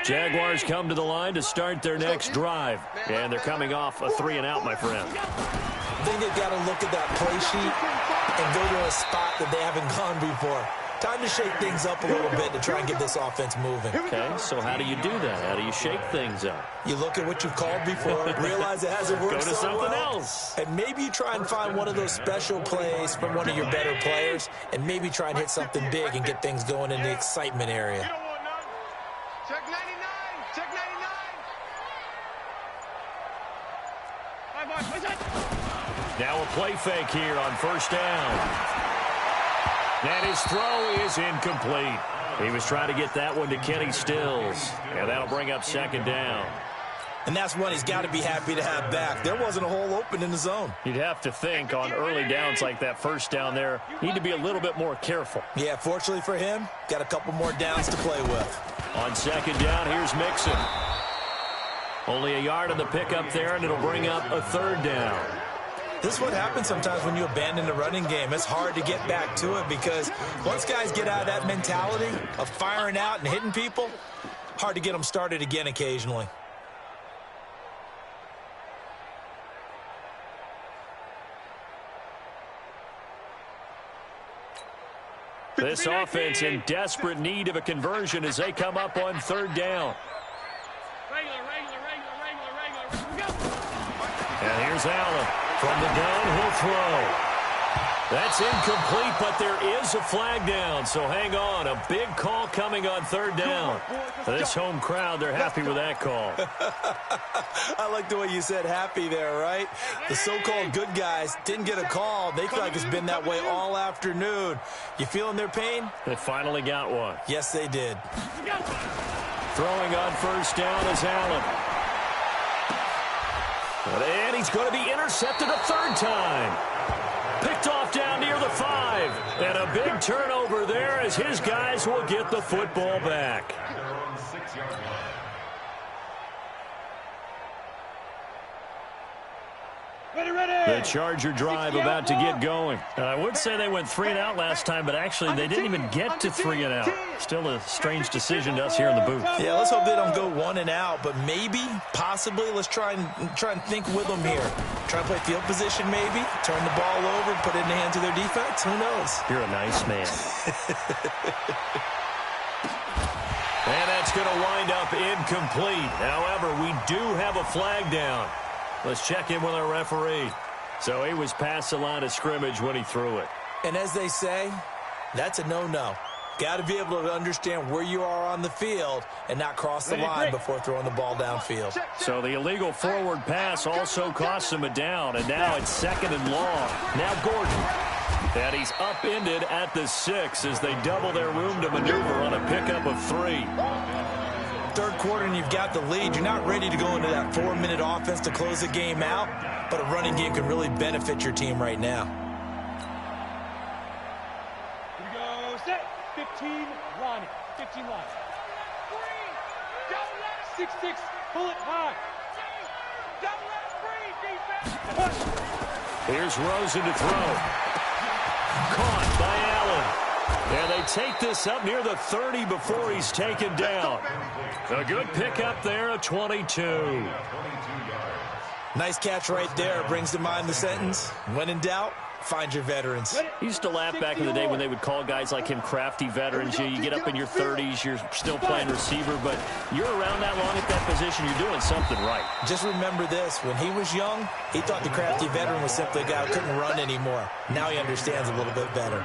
Jaguars come to the line to start their next drive. And they're coming off a 3-and-out, my friend. I think they've got to look at that play sheet and go to a spot that they haven't gone before. Time to shake things up a little bit to try and get this offense moving. Okay, so how do you do that? How do you shake things up? You look at what you've called before, realize it hasn't worked Go to so something well, else. and maybe you try and find one of those special plays from one of your better players, and maybe try and hit something big and get things going in the excitement area. Check 99. Check 99. Now a play fake here on 1st down. And his throw is incomplete. He was trying to get that one to Kenny Stills. And that'll bring up 2nd down. And that's one he's got to be happy to have back. There wasn't a hole open in the zone. You'd have to think on early downs like that 1st down there, you need to be a little bit more careful. Yeah, fortunately for him, got a couple more downs to play with. On 2nd down, here's Mixon. Only a yard on the pickup there, and it'll bring up a 3rd down. This is what happens sometimes when you abandon the running game. It's hard to get back to it because once guys get out of that mentality of firing out and hitting people, hard to get them started again occasionally. This offense in desperate need of a conversion as they come up on 3rd down. And here's Allen. From the gun, he'll throw. That's incomplete, but there is a flag down, so hang on. A big call coming on 3rd down. This home crowd, they're happy with that call. I like the way you said happy there, right? The so-called good guys didn't get a call. They feel like it's been that way all afternoon. You feeling their pain? They finally got one. Yes, they did. Throwing on 1st down is Allen. And he's going to be intercepted a 3rd time. Picked off down near the 5. And a big turnover there as his guys will get the football back. The Charger drive about to get going. And I would say they went 3 and out last time, but actually they didn't even get to 3 and out. Still a strange decision to us here in the booth. Yeah, let's hope they don't go 1 and out, but maybe, possibly, let's try and think with them here. Try to play field position maybe, turn the ball over, put it in the hands of their defense. Who knows? You're a nice man. And that's going to wind up incomplete. However, we do have a flag down. Let's check in with our referee. So he was past the line of scrimmage when he threw it. And as they say, that's a no-no. Got to be able to understand where you are on the field and not cross the line before throwing the ball downfield. So the illegal forward pass also cost him a down, and now it's 2nd and long. Now Gordon. And he's upended at the 6 as they double their room to maneuver on a pickup of 3. Third quarter and you've got the lead. You're not ready to go into that 4-minute offense to close the game out, but a running game can really benefit your team right now. Here we go, set. 15, Ronnie. 15 line. 6-6, pull it high. Here's Rosen to throw. Caught by Allen. And they take this up near the 30 before he's taken down. A good pickup there, a 22. Nice catch right there. Brings to mind the sentence, when in doubt, find your veterans. He used to laugh back in the day when they would call guys like him crafty veterans. You get up in your 30s, you're still playing receiver, but you're around that long at that position, you're doing something right. Just remember this, when he was young, he thought the crafty veteran was simply a guy who couldn't run anymore. Now he understands a little bit better.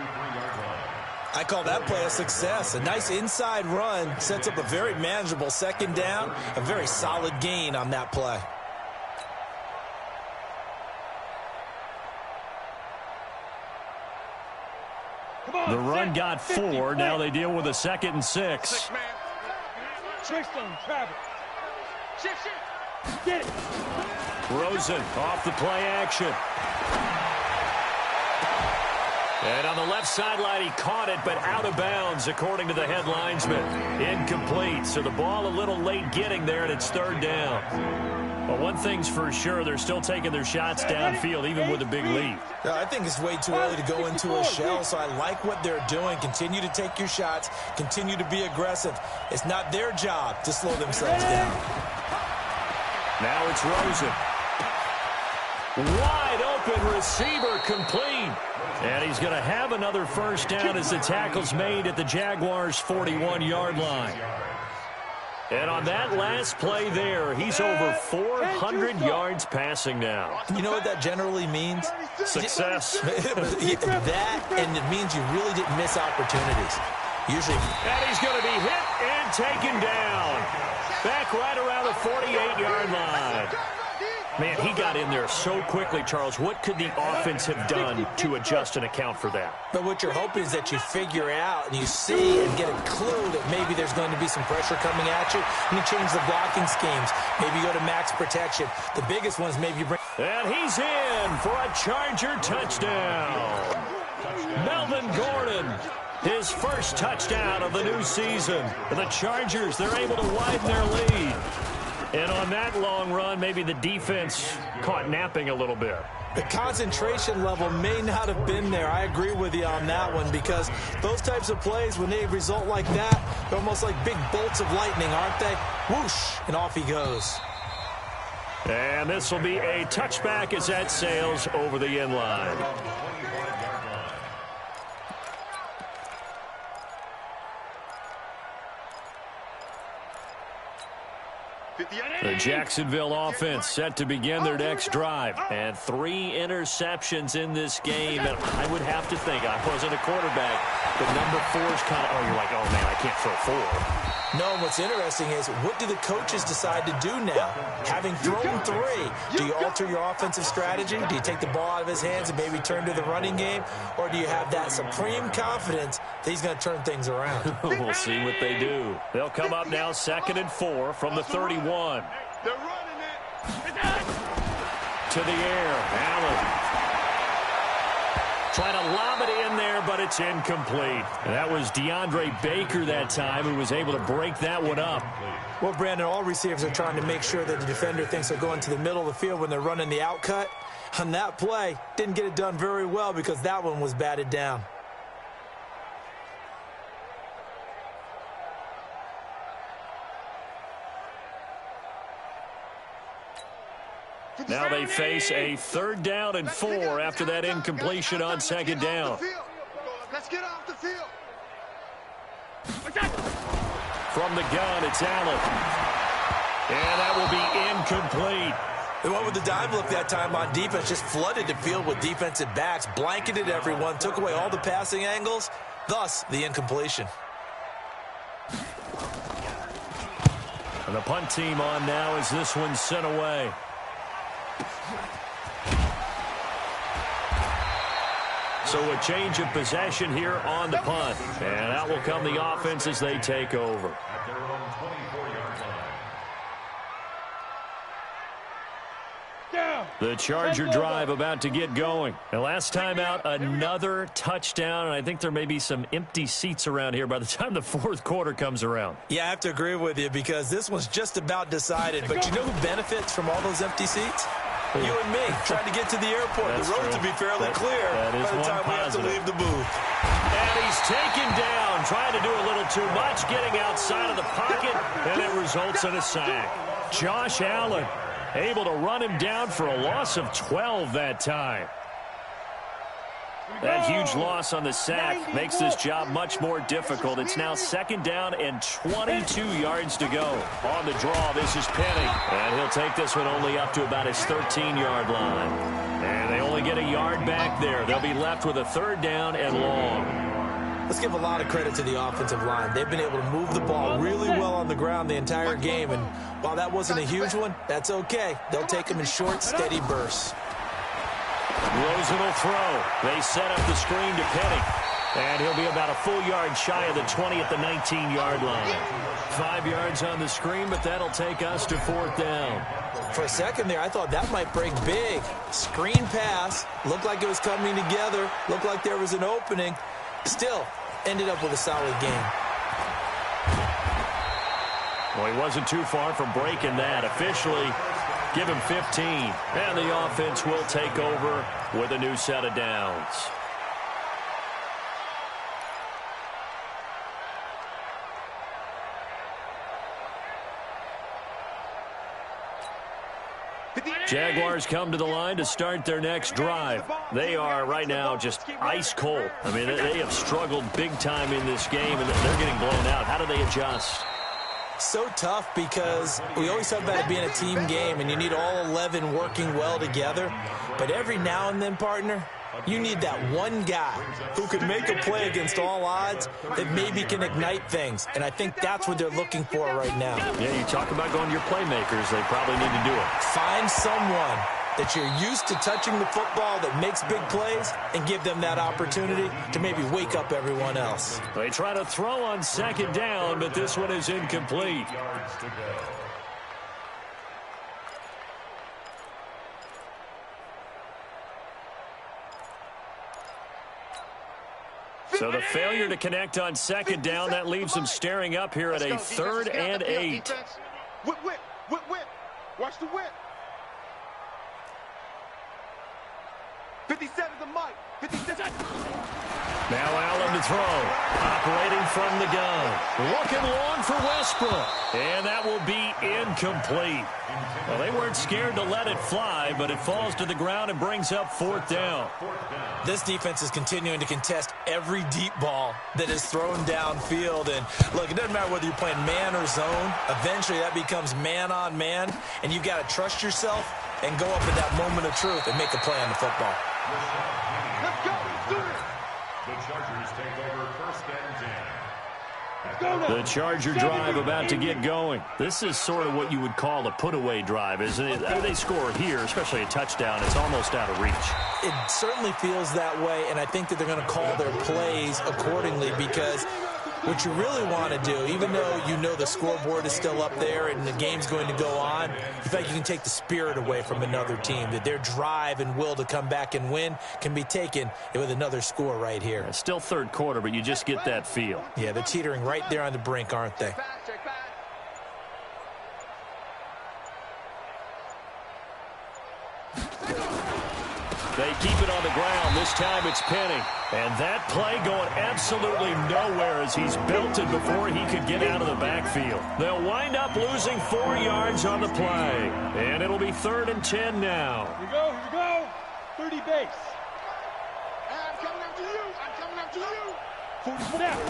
I call that play a success. A nice inside run sets up a very manageable 2nd down, a very solid gain on that play. The run got 4. Now they deal with a 2nd and 6. Trickstone, travel. Get it. Rosen off the play action. And on the left sideline, he caught it, but out of bounds, according to the head linesman. Incomplete. So the ball a little late getting there, and it's 3rd down. But one thing's for sure, they're still taking their shots downfield, even with a big lead. I think it's way too early to go into a shell, so I like what they're doing. Continue to take your shots. Continue to be aggressive. It's not their job to slow themselves down. Now it's Rosen. Wide open receiver complete. And he's going to have another 1st down as the tackle's made at the Jaguars' 41-yard line. And on that last play there, he's over 400 yards passing now. You know what that generally means? Success. That, and it means you really didn't miss opportunities. Usually. And he's going to be hit and taken down. Back right around the 48-yard line. Man, he got in there so quickly, Charles. What could the offense have done to adjust and account for that? But what you're hoping is that you figure out and you see and get a clue that maybe there's going to be some pressure coming at you. And you change the blocking schemes. Maybe you go to max protection. The biggest one is maybe you bring... And he's in for a Charger touchdown. Melvin Gordon, his 1st touchdown of the new season. The Chargers, they're able to widen their lead. And on that long run, maybe the defense caught napping a little bit. The concentration level may not have been there. I agree with you on that one, because those types of plays, when they result like that, they're almost like big bolts of lightning, aren't they? Whoosh, and off he goes. And this will be a touchback as that sails over the end line. The Jacksonville offense set to begin their next drive. And 3 interceptions in this game. And I would have to think, I wasn't a quarterback, but number 4 is kind of, you're like, oh, man, I can't throw 4. No, what's interesting is, what do the coaches decide to do now? Having thrown 3, do you alter your offensive strategy? Do you take the ball out of his hands and maybe turn to the running game? Or do you have that supreme confidence that he's going to turn things around? We'll see what they do. They'll come up now 2nd and 4 from the 31. They're running it. To the air, Allen. Trying to lob it in there, but it's incomplete. And that was DeAndre Baker that time who was able to break that one up. Well, Brandon, all receivers are trying to make sure that the defender thinks they're going to the middle of the field when they're running the out cut. On that play, didn't get it done very well because that one was batted down. Now they face a 3rd down and 4 after that incompletion on 2nd down. Let's get off the field. From the gun, it's Allen. And that will be incomplete. They went with the dive look that time on defense, just flooded the field with defensive backs, blanketed everyone, took away all the passing angles, thus the incompletion. And the punt team on now as this one's sent away. So a change of possession here on the punt. And out will come the offense as they take over. At their own 24-yard line. The Charger drive about to get going. And last time out, another touchdown. And I think there may be some empty seats around here by the time the 4th quarter comes around. Yeah, I have to agree with you because this one's just about decided. But you know who benefits from all those empty seats? You and me, trying to get to the airport. That's the road true. to be fairly clear that is by the time we have to positive. leave the booth. And he's taken down, trying to do a little too much, getting outside of the pocket, and it results in a sack. Josh Allen able to run him down for a loss of 12 that time. That huge loss on the sack makes this job much more difficult. It's now 2nd down and 22 yards to go. On the draw, this is Penny. And he'll take this one only up to about his 13-yard line. And they only get a yard back there. They'll be left with a 3rd down and long. Let's give a lot of credit to the offensive line. They've been able to move the ball really well on the ground the entire game. And while that wasn't a huge one, that's okay. They'll take them in short, steady bursts. Rosen will throw. They set up the screen to Penny. And he'll be about a full yard shy of the 20 at the 19-yard line. 5 yards on the screen, but that'll take us to 4th down. For a second there, I thought that might break big. Screen pass. Looked like it was coming together. Looked like there was an opening. Still, ended up with a solid game. Well, he wasn't too far from breaking that. Officially, give him 15. And the offense will take over with a new set of downs. Jaguars come to the line to start their next drive. They are right now just ice cold. I mean, they have struggled big time in this game, and they're getting blown out. How do they adjust? So tough because we always talk about it being a team game and you need all 11 working well together. But every now and then, partner, you need that one guy who can make a play against all odds that maybe can ignite things. And I think that's what they're looking for right now. Yeah, you talk about going to your playmakers. They probably need to do it. Find someone that you're used to touching the football that makes big plays and give them that opportunity to maybe wake up everyone else. They try to throw on 2nd down, but this one is incomplete. So the failure to connect on 2nd down, that leaves them staring up here at a 3rd and 8. Whip, whip, whip, whip. Watch the whip. 57 the mic. 57. Now Allen to throw. Operating from the gun. Looking long for Westbrook. And that will be incomplete. Well, they weren't scared to let it fly, but it falls to the ground and brings up 4th down. This defense is continuing to contest every deep ball that is thrown downfield. And, look, it doesn't matter whether you're playing man or zone. Eventually, that becomes man on man, and you've got to trust yourself and go up at that moment of truth and make a play on the football. Let's go. Let's do it. The Chargers take over 1st and 10. The Charger drive about to get going. This is sort of what you would call a put-away drive, isn't it? They score here, especially a touchdown. It's almost out of reach. It certainly feels that way, and I think that they're going to call their plays accordingly because what you really want to do, even though you know the scoreboard is still up there and the game's going to go on, in fact, you can take the spirit away from another team, that their drive and will to come back and win can be taken with another score right here. It's still 3rd quarter, but you just get that feel. Yeah, they're teetering right there on the brink, aren't they? They keep it on the ground. This time it's Penny. And that play going absolutely nowhere as he's belted before he could get out of the backfield. They'll wind up losing 4 yards on the play. And it'll be 3rd and 10 now. Here we go. 30 base. I'm coming after you. I'm coming after you. 40 snap.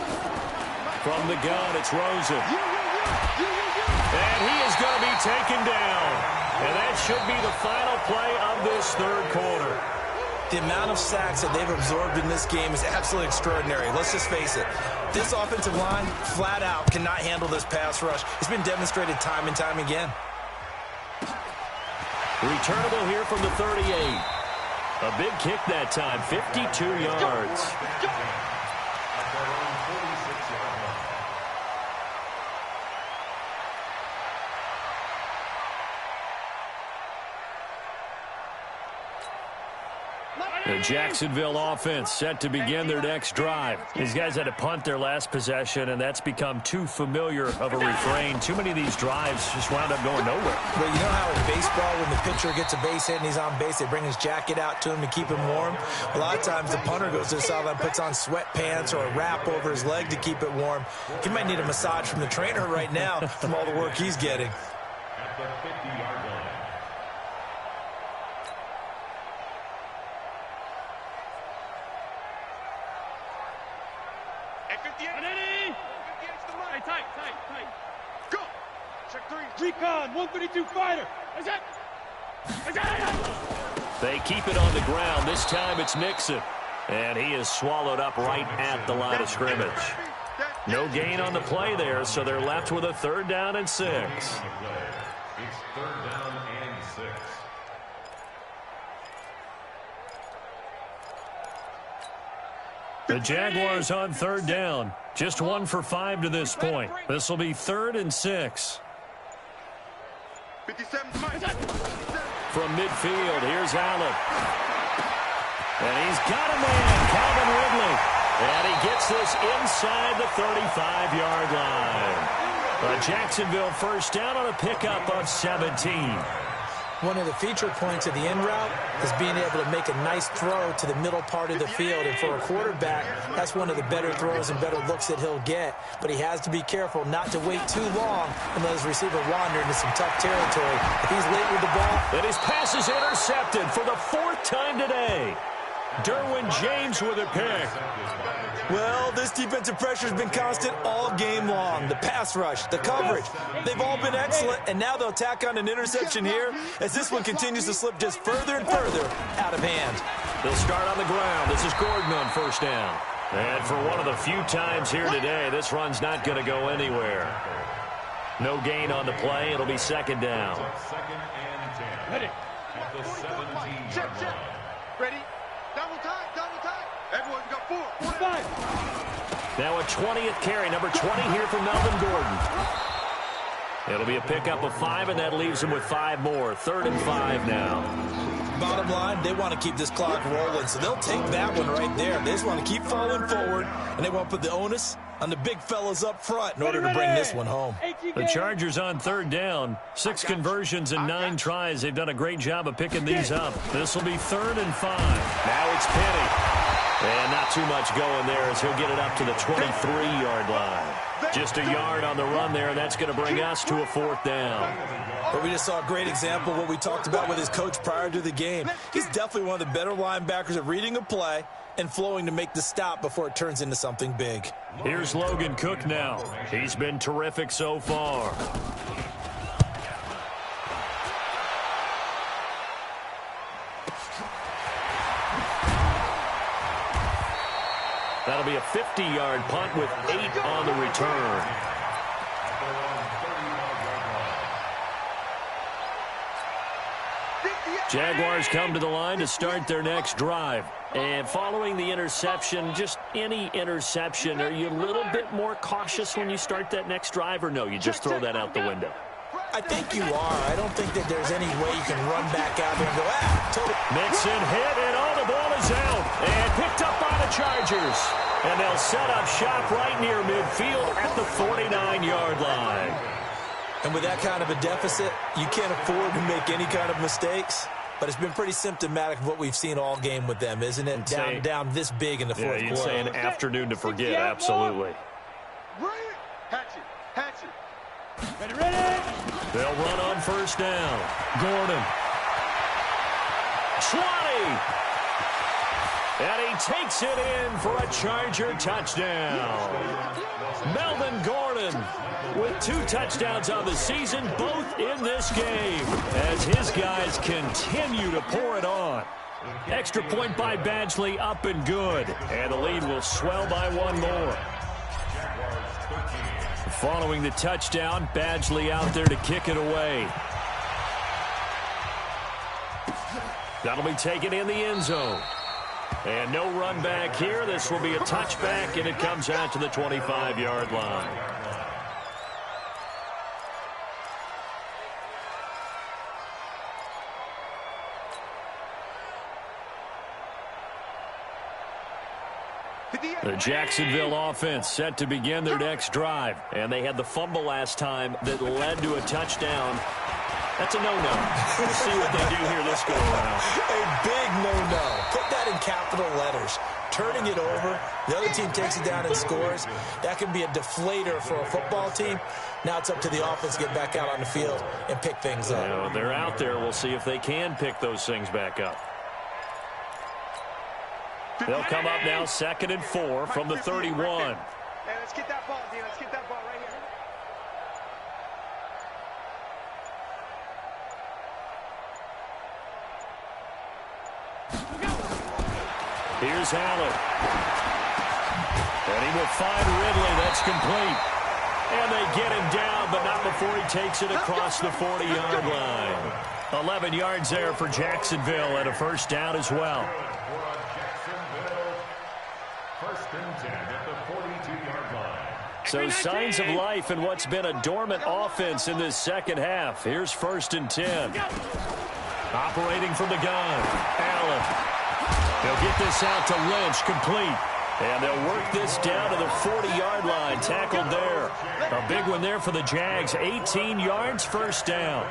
From the gun, it's Rosen. And he is going to be taken down. And that should be the final play of this 3rd quarter. The amount of sacks that they've absorbed in this game is absolutely extraordinary. Let's just face it. This offensive line, flat out, cannot handle this pass rush. It's been demonstrated time and time again. Returnable here from the 38. A big kick that time, 52 yards. The Jacksonville offense set to begin their next drive. These guys had to punt their last possession, and that's become too familiar of a refrain. Too many of these drives just wound up going nowhere. But you know how in baseball, when the pitcher gets a base hit and he's on base, they bring his jacket out to him to keep him warm? A lot of times the punter goes to the sideline, puts on sweatpants or a wrap over his leg to keep it warm. He might need a massage from the trainer right now from all the work he's getting. At the 50-yard line. Tight. Go. Check 3. Recon, 132 fighter. They keep it on the ground. This time it's Nixon. And he is swallowed up right at the line of scrimmage. No gain on the play there, so they're left with a 3rd down and 6. It's 3rd down and 6. The Jaguars on 3rd down. Just 1 for 5 to this point. This will be 3rd and 6. 57. From midfield, here's Allen. And he's got a man, Calvin Ridley. And he gets this inside the 35-yard line. A Jacksonville first down on a pickup of 17. One of the feature points of the end route is being able to make a nice throw to the middle part of the field. And for a quarterback, that's one of the better throws and better looks that he'll get. But he has to be careful not to wait too long and let his receiver wander into some tough territory. If he's late with the ball. And his pass is intercepted for the 4th time today. Derwin James with a pick. Well, this defensive pressure has been constant all game long. The pass rush, the coverage, they've all been excellent, and now they'll tack on an interception here as this one continues to slip just further and further out of hand. They'll start on the ground. This is Gordon on 1st down. And for one of the few times here today, this run's not going to go anywhere. No gain on the play. It'll be 2nd down. 2nd and 10. Ready. At the 17-yard line. Ready. Double time. Everyone's got 4. 5. Now a 20th carry, number 20 here from Melvin Gordon. It'll be a pickup of 5, and that leaves him with 5 more. 3rd and 5 now. Bottom line, they want to keep this clock rolling, so they'll take that one right there. They just want to keep falling forward, and they want to put the onus on the big fellas up front in order to bring this one home. The Chargers on 3rd down. 6 conversions and 9 tries. They've done a great job of picking these up. This will be 3rd and 5. Now it's Penny. And not too much going there as he'll get it up to the 23-yard line. Just a yard on the run there, and that's going to bring us to a 4th down. But we just saw a great example of what we talked about with his coach prior to the game. He's definitely one of the better linebackers at reading a play and flowing to make the stop before it turns into something big. Here's Logan Cook now. He's been terrific so far. That'll be a 50-yard punt with 8 on the return. Jaguars come to the line to start their next drive. And following the interception, just any interception, are you a little bit more cautious when you start that next drive, or no, you just throw that out the window? I think you are. I don't think that there's any way you can run back out there and go, totally. Mixon hit, and the ball is out. And picked up by the Chargers. And they'll set up shop right near midfield at the 49-yard line. And with that kind of a deficit, you can't afford to make any kind of mistakes. but it's been pretty symptomatic of what we've seen all game with them, isn't it? Down this big in the fourth quarter. You'd say an afternoon to forget, absolutely. Hatch it. Ready. They'll run on first down. Gordon. 20. And he takes it in for a Charger touchdown. Melvin Gordon with 2 touchdowns on the season, both in this game, as his guys continue to pour it on. Extra point by Badgley, up and good. And the lead will swell by 1 more. Following the touchdown, Badgley out there to kick it away. That'll be taken in the end zone. And no run back here. This will be a touchback, and it comes out to the 25-yard line. The Jacksonville offense set to begin their next drive. And they had the fumble last time that led to a touchdown. That's a no-no. We'll see what they do here this go-around. A big no-no. Put that in capital letters. Turning it over, the other team takes it down and scores. That can be a deflator for a football team. Now it's up to the offense to get back out on the field and pick things up. You know, they're out there. We'll see if they can pick those things back up. They'll come up now 2nd and 4 from the 31. Hey, let's get that ball, D. Let's get that ball right here. Here's Allen. And he will find Ridley. That's complete. And they get him down, but not before he takes it across the 40-yard line. 11 yards there for Jacksonville and a first down as well. First and 10 at the 42-yard line. So signs of life in what's been a dormant offense in this second half. Here's 1st and 10. Operating from the gun, Allen. He'll get this out to Lynch, complete. And they'll work this down to the 40-yard line, tackled there. A big one there for the Jags, 18 yards, first down.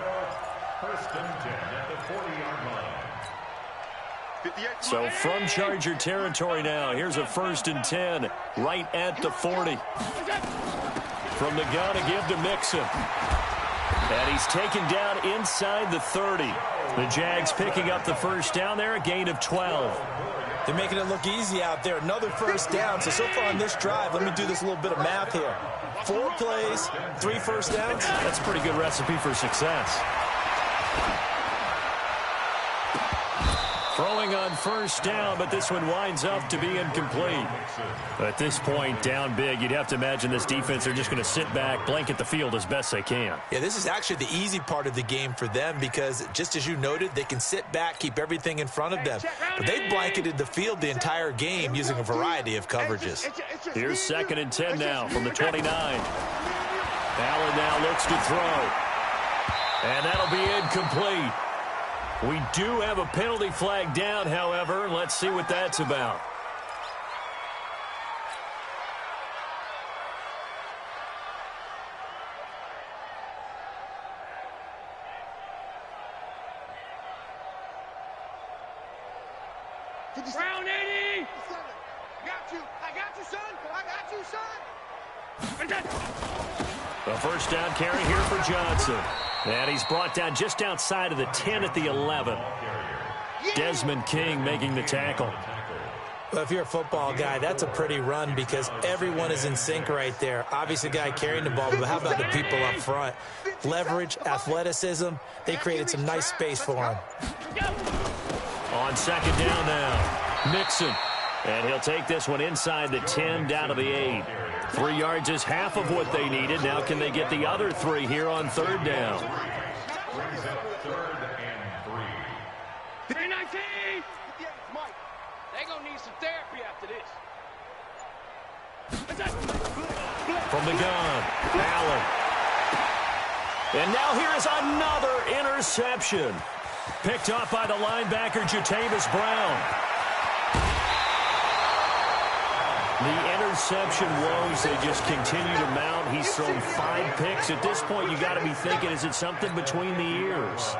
First and 10 at the 40-yard line. So from Charger territory now, here's a 1st and 10 right at the 40. From the gun to give to Mixon. And he's taken down inside the 30. The Jags picking up the first down there, a gain of 12. They're making it look easy out there. Another first down. So far on this drive, let me do this little bit of math here. 4 plays, 3 first downs. That's a pretty good recipe for success. Throwing on first down, but this one winds up to be incomplete. At this point, down big, you'd have to imagine this defense are just going to sit back, blanket the field as best they can. Yeah, this is actually the easy part of the game for them because, just as you noted, they can sit back, keep everything in front of them. But they've blanketed the field the entire game using a variety of coverages. Here's 2nd and 10 now from the 29. Allen now looks to throw. And that'll be incomplete. We do have a penalty flag down, however. Let's see what that's about. Brown 80! I got you, son. I got you, son. A first down carry here for Johnson. And he's brought down just outside of the 10 at the 11. Desmond King making the tackle. Well, if you're a football guy, that's a pretty run because everyone is in sync right there. Obviously, the guy carrying the ball, but how about the people up front? Leverage, athleticism, they created some nice space for him. On 2nd down now, Mixon. And he'll take this one inside the 10 down to the 8. 3 yards is half of what they needed. Now can they get the other 3 here on 3rd down? 319! They're going to need some therapy after this. From the gun, Allen. And now here is another interception. Picked off by the linebacker, Jatavis Brown. The interception woes, they just continue to mount. He's thrown 5 picks. At this point, you got to be thinking, is it something between the ears?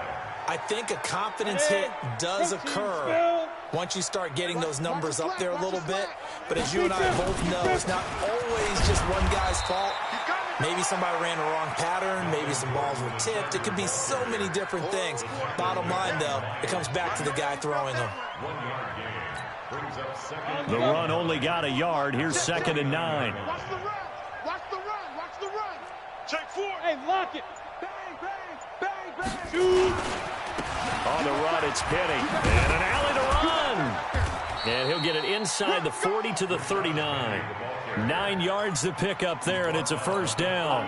I think a confidence hit does occur once you start getting those numbers up there a little bit. But as you and I both know, it's not always just one guy's fault. Maybe somebody ran the wrong pattern. Maybe some balls were tipped. It could be so many different things. Bottom line, though, it comes back to the guy throwing them. The run only got a yard. Here's 2nd and 9. Watch the run. Watch the run. Watch the run. Check 4. Hey, lock it. Bang, bang, bang, bang. Shoot. On the run, it's Penny. And an alley to run. And he'll get it inside the 40 to the 39. 9 yards to pick up there, and it's a first down.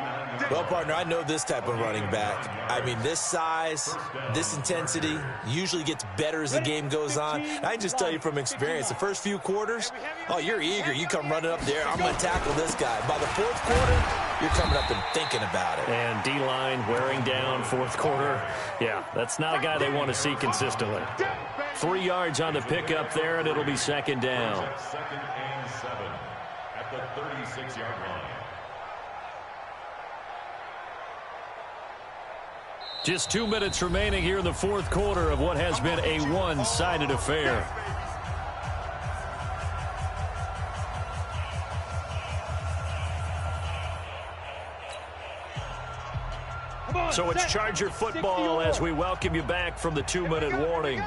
Well, partner, I know this type of running back. I mean, this size, this intensity usually gets better as the game goes on. I can just tell you from experience, the first few quarters, oh, you're eager. You come running up there. I'm going to tackle this guy. By the 4th quarter, you're coming up and thinking about it. And D-line wearing down 4th quarter. Yeah, that's not a guy they want to see consistently. 3 yards on the pickup there, and it'll be 2nd down. 2nd and 7 at the 36-yard line. Just 2 minutes remaining here in the 4th quarter of what has been a one-sided affair. So it's Charger football as we welcome you back from the 2-minute warning.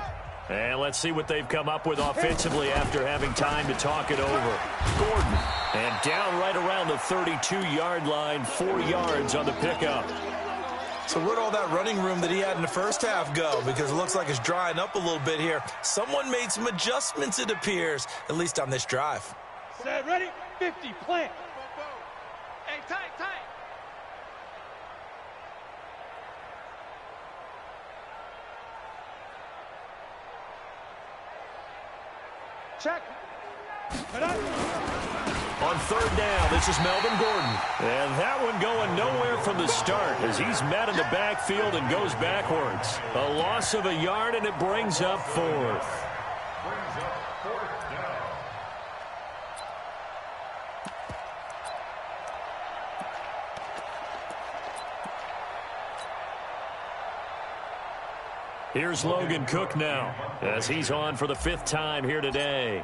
And let's see what they've come up with offensively after having time to talk it over. Gordon, and down right around the 32-yard line, 4 yards on the pickup. So where'd all that running room that he had in the first half go? Because it looks like it's drying up a little bit here. Someone made some adjustments, it appears, at least on this drive. Set, ready, 50, plant. Hey, tight, tight. Check. Put up. On 3rd down, this is Melvin Gordon. And that one going nowhere from the start as he's met in the backfield and goes backwards. A loss of a yard, and it brings up 4th. Here's Logan Cook now as he's on for the 5th time here today.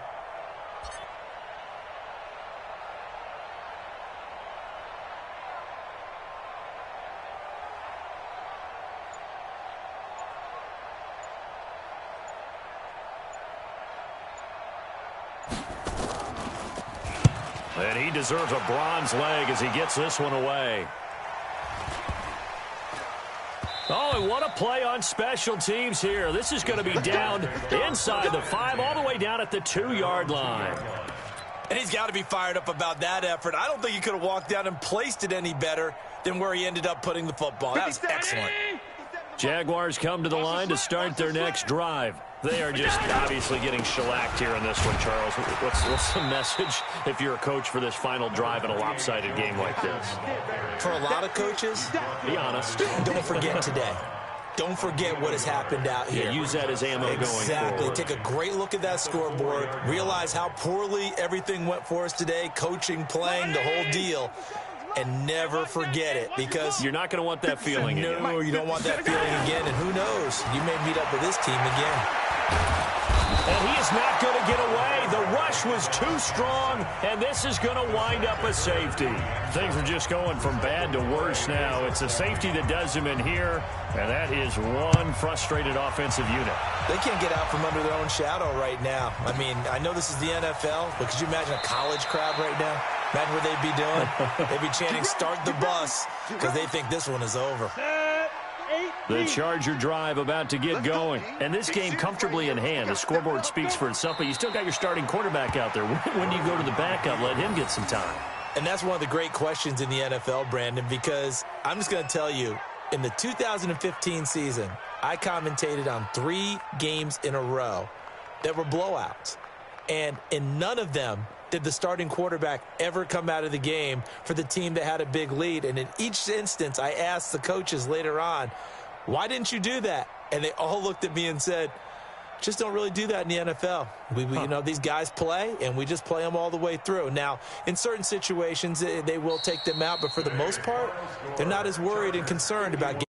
And he deserves a bronze leg as he gets this one away. Oh, and what a play on special teams here. This is going to be down inside the 5, all the way down at the 2-yard line. And he's got to be fired up about that effort. I don't think he could have walked down and placed it any better than where he ended up putting the football. That was excellent. Jaguars come to the line to start their next drive. They are just obviously getting shellacked here in this one, Charles. What's the message if you're a coach for this final drive in a lopsided game like this? For a lot of coaches, be honest. Don't forget today. Don't forget what has happened out here. Yeah, use that as ammo going forward. Exactly. Take a great look at that scoreboard. Realize how poorly everything went for us today. Coaching, playing, the whole deal. And never forget it, because you're not going to want that feeling again. No, you don't want that feeling again. And who knows? You may meet up with this team again. And he is not going to get away. The rush was too strong, and this is going to wind up a safety. Things are just going from bad to worse now. It's a safety that does him in here, and that is one frustrated offensive unit. They can't get out from under their own shadow right now. I mean, I know this is the NFL, but could you imagine a college crowd right now? Imagine what they'd be doing. They'd be chanting, "Start the bus," because they think this one is over. The Charger drive about to get going. And this game comfortably in hand. The scoreboard speaks for itself, but you still got your starting quarterback out there. When do you go to the backup? Let him get some time. And that's one of the great questions in the NFL, Brandon, because I'm just going to tell you, in the 2015 season, I commentated on 3 games in a row that were blowouts. And in none of them did the starting quarterback ever come out of the game for the team that had a big lead. And in each instance, I asked the coaches later on, why didn't you do that? And they all looked at me and said, just don't really do that in the NFL. You know, these guys play, and we just play them all the way through. Now, in certain situations, they will take them out, but for the most part, they're not as worried and concerned about